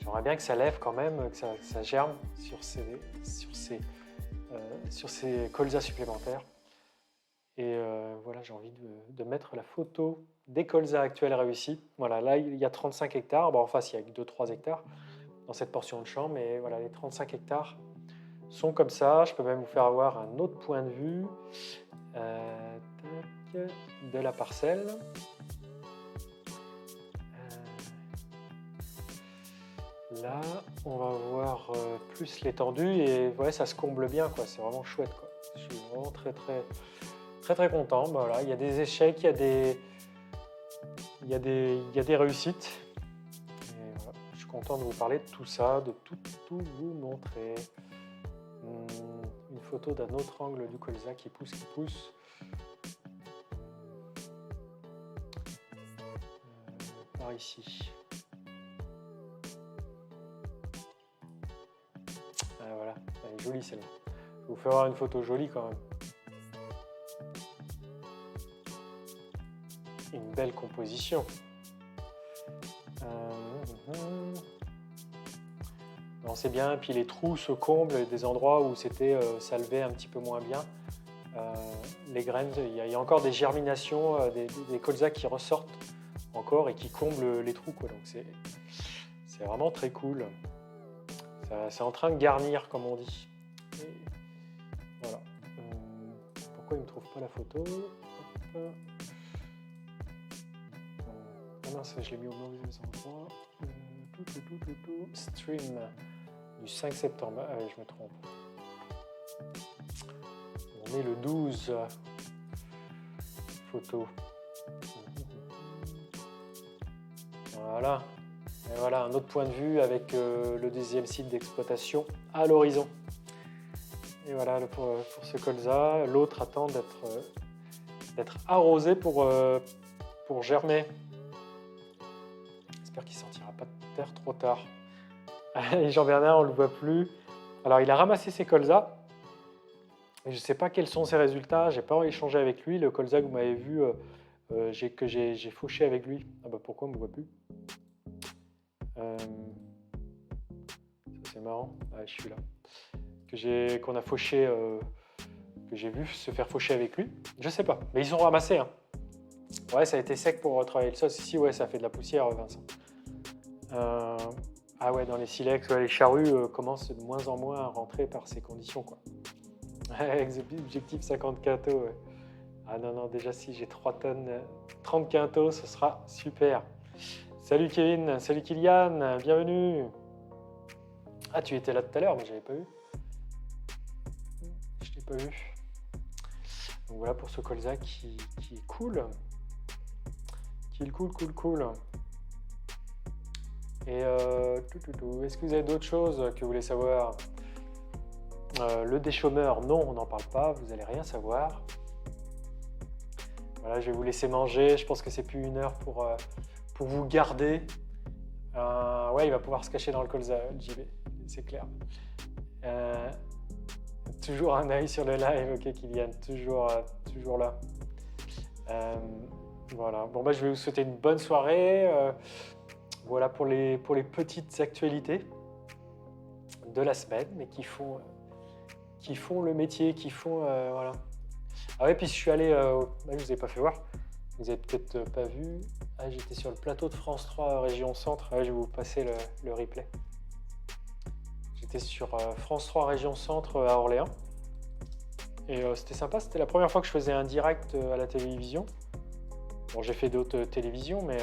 J'aimerais bien que ça lève quand même, que ça germe sur ces colzas supplémentaires. Et voilà, j'ai envie de mettre la photo des colzas actuels réussis. Voilà, là, il y a 35 hectares. Bon, en face, il y a que 2-3 hectares dans cette portion de champ, mais voilà, les 35 hectares sont comme ça. Je peux même vous faire avoir un autre point de vue de la parcelle. Là, on va voir plus l'étendue et ouais, ça se comble bien, quoi. C'est vraiment chouette, quoi. Je suis vraiment très très très très content. Ben voilà, il y a des échecs, il y a des réussites. Et voilà, je suis content de vous parler de tout ça, de tout vous montrer. Une photo d'un autre angle du colza qui pousse. Par ici. Voilà, elle est jolie celle-là. Je vais vous faire voir une photo jolie quand même. Une belle composition. Non, c'est bien, puis les trous se comblent, des endroits où c'était ça levait un petit peu moins bien. Les graines, il y a encore des germinations, des colzas qui ressortent encore et qui comblent les trous, quoi. Donc c'est vraiment très cool. C'est en train de garnir, comme on dit. Et voilà. Pourquoi il ne me trouve pas la photo? Ah mince, je l'ai mis au mauvais endroit. Stream du 5 septembre. Ah oui, je me trompe. On est le 12. Photo. Voilà. Et voilà, un autre point de vue avec le deuxième site d'exploitation à l'horizon. Et voilà pour ce colza. L'autre attend d'être arrosé pour germer. J'espère qu'il ne sortira pas de terre trop tard. Et Jean-Bernard, on ne le voit plus. Alors, il a ramassé ses colzas. Je ne sais pas quels sont ses résultats. Je n'ai pas échangé avec lui. Le colza que vous m'avez vu, que j'ai fauché avec lui. Ah bah pourquoi on ne me voit plus? Ça c'est marrant. Ah, je suis là. Qu'on a fauché, que j'ai vu se faire faucher avec lui. Je sais pas. Mais ils ont ramassé. Hein. Ouais, ça a été sec pour travailler le sol. Ici, ouais, ça fait de la poussière, Vincent. Ah ouais, dans les silex, ouais, les charrues commencent de moins en moins à rentrer par ces conditions, quoi. Objectif 50 quintaux, ouais. Ah non, déjà si j'ai 3 tonnes, 30 quintaux, ce sera super. Salut Kevin, salut Kylian, bienvenue. Ah, tu étais là tout à l'heure, mais je n'avais pas vu. Je t'ai pas vu. Donc voilà pour ce colza qui est cool. Cool. Et est-ce que vous avez d'autres choses que vous voulez savoir? Le déchômeur, non, on n'en parle pas, vous n'allez rien savoir. Voilà, je vais vous laisser manger, je pense que c'est plus 1 heure pour vous garder. Ouais, il va pouvoir se cacher dans le colza, JB, c'est clair. Toujours un œil sur le live, ok Kylian, toujours là. Voilà, bon bah je vais vous souhaiter une bonne soirée. Voilà pour les petites actualités de la semaine, mais qui font le métier, voilà. Ah ouais, puis je suis allé, je vous ai pas fait voir, vous avez peut-être pas vu. Ah, j'étais sur le plateau de France 3 Région Centre. Ouais, je vais vous passer le replay. J'étais sur France 3 Région Centre à Orléans. Et c'était sympa, c'était la première fois que je faisais un direct à la télévision. Bon, j'ai fait d'autres télévisions, mais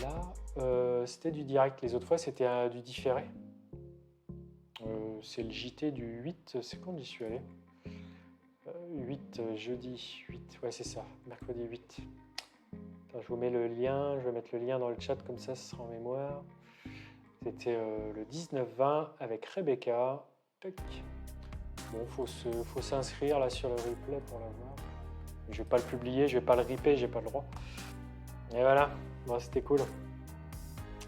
là, c'était du direct. Les autres fois, c'était du différé. C'est le JT du 8, c'est quand j'y suis allé 8, jeudi 8, ouais c'est ça, mercredi 8. Attends, je vous mets le lien, je vais mettre le lien dans le chat, comme ça ce sera en mémoire. C'était le 19-20 avec Rebecca. Tac. Bon, faut s'inscrire là sur le replay pour l'avoir. Je vais pas le publier, je vais pas le ripper, j'ai pas le droit. Et voilà, bon, c'était cool.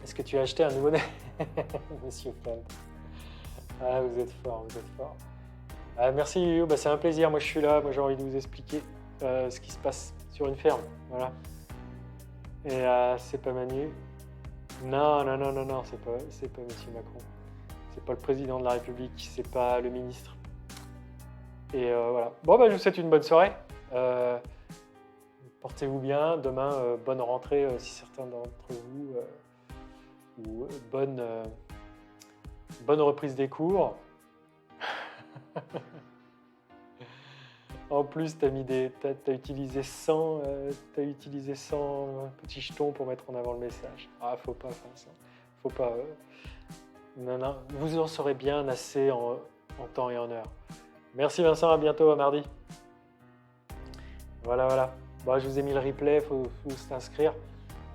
Est-ce que tu as acheté un nouveau nez Monsieur Fland. Ah, vous êtes fort. Ah, merci Lulu, bah, c'est un plaisir, moi je suis là, moi j'ai envie de vous expliquer ce qui se passe sur une ferme, voilà. Et c'est pas Manu. Non, c'est pas Monsieur Macron. C'est pas le président de la République, c'est pas le ministre. Et voilà. Bon, bah, je vous souhaite une bonne soirée. Portez-vous bien. Demain, bonne rentrée si certains d'entre vous. Ou bonne bonne reprise des cours. En plus, t'as utilisé 100, utilisé 100 petits jetons pour mettre en avant le message. Ah, faut pas faire ça. Faut pas. Non, vous en saurez bien assez en temps et en heure. Merci Vincent, à bientôt, à mardi. Voilà. Bon, je vous ai mis le replay, faut s'inscrire.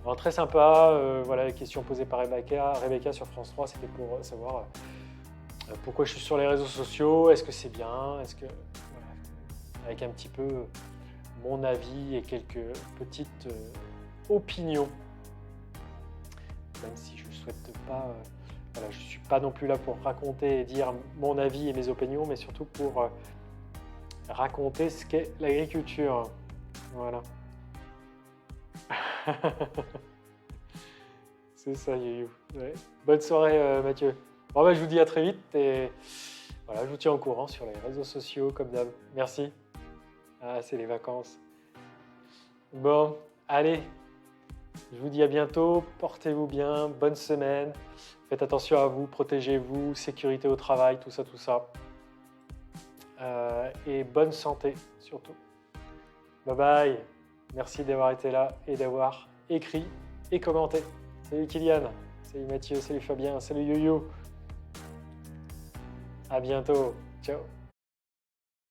Alors, très sympa, voilà, les questions posées par Rebecca sur France 3, c'était pour savoir pourquoi je suis sur les réseaux sociaux, est-ce que c'est bien, voilà, avec un petit peu mon avis et quelques petites opinions. Même si je ne souhaite pas, voilà, je ne suis pas non plus là pour raconter et dire mon avis et mes opinions, mais surtout pour raconter ce qu'est l'agriculture. Voilà. C'est ça, Youyou. Ouais. Bonne soirée, Mathieu. Bon, bah, je vous dis à très vite et voilà, je vous tiens au courant sur les réseaux sociaux comme d'hab. Merci. Ah, c'est les vacances. Bon, allez, je vous dis à bientôt. Portez-vous bien, bonne semaine. Faites attention à vous, protégez-vous, sécurité au travail, tout ça. Et bonne santé surtout. Bye bye. Merci d'avoir été là et d'avoir écrit et commenté. Salut Kylian, salut Mathieu, salut Fabien, salut Yoyo. À bientôt. Ciao.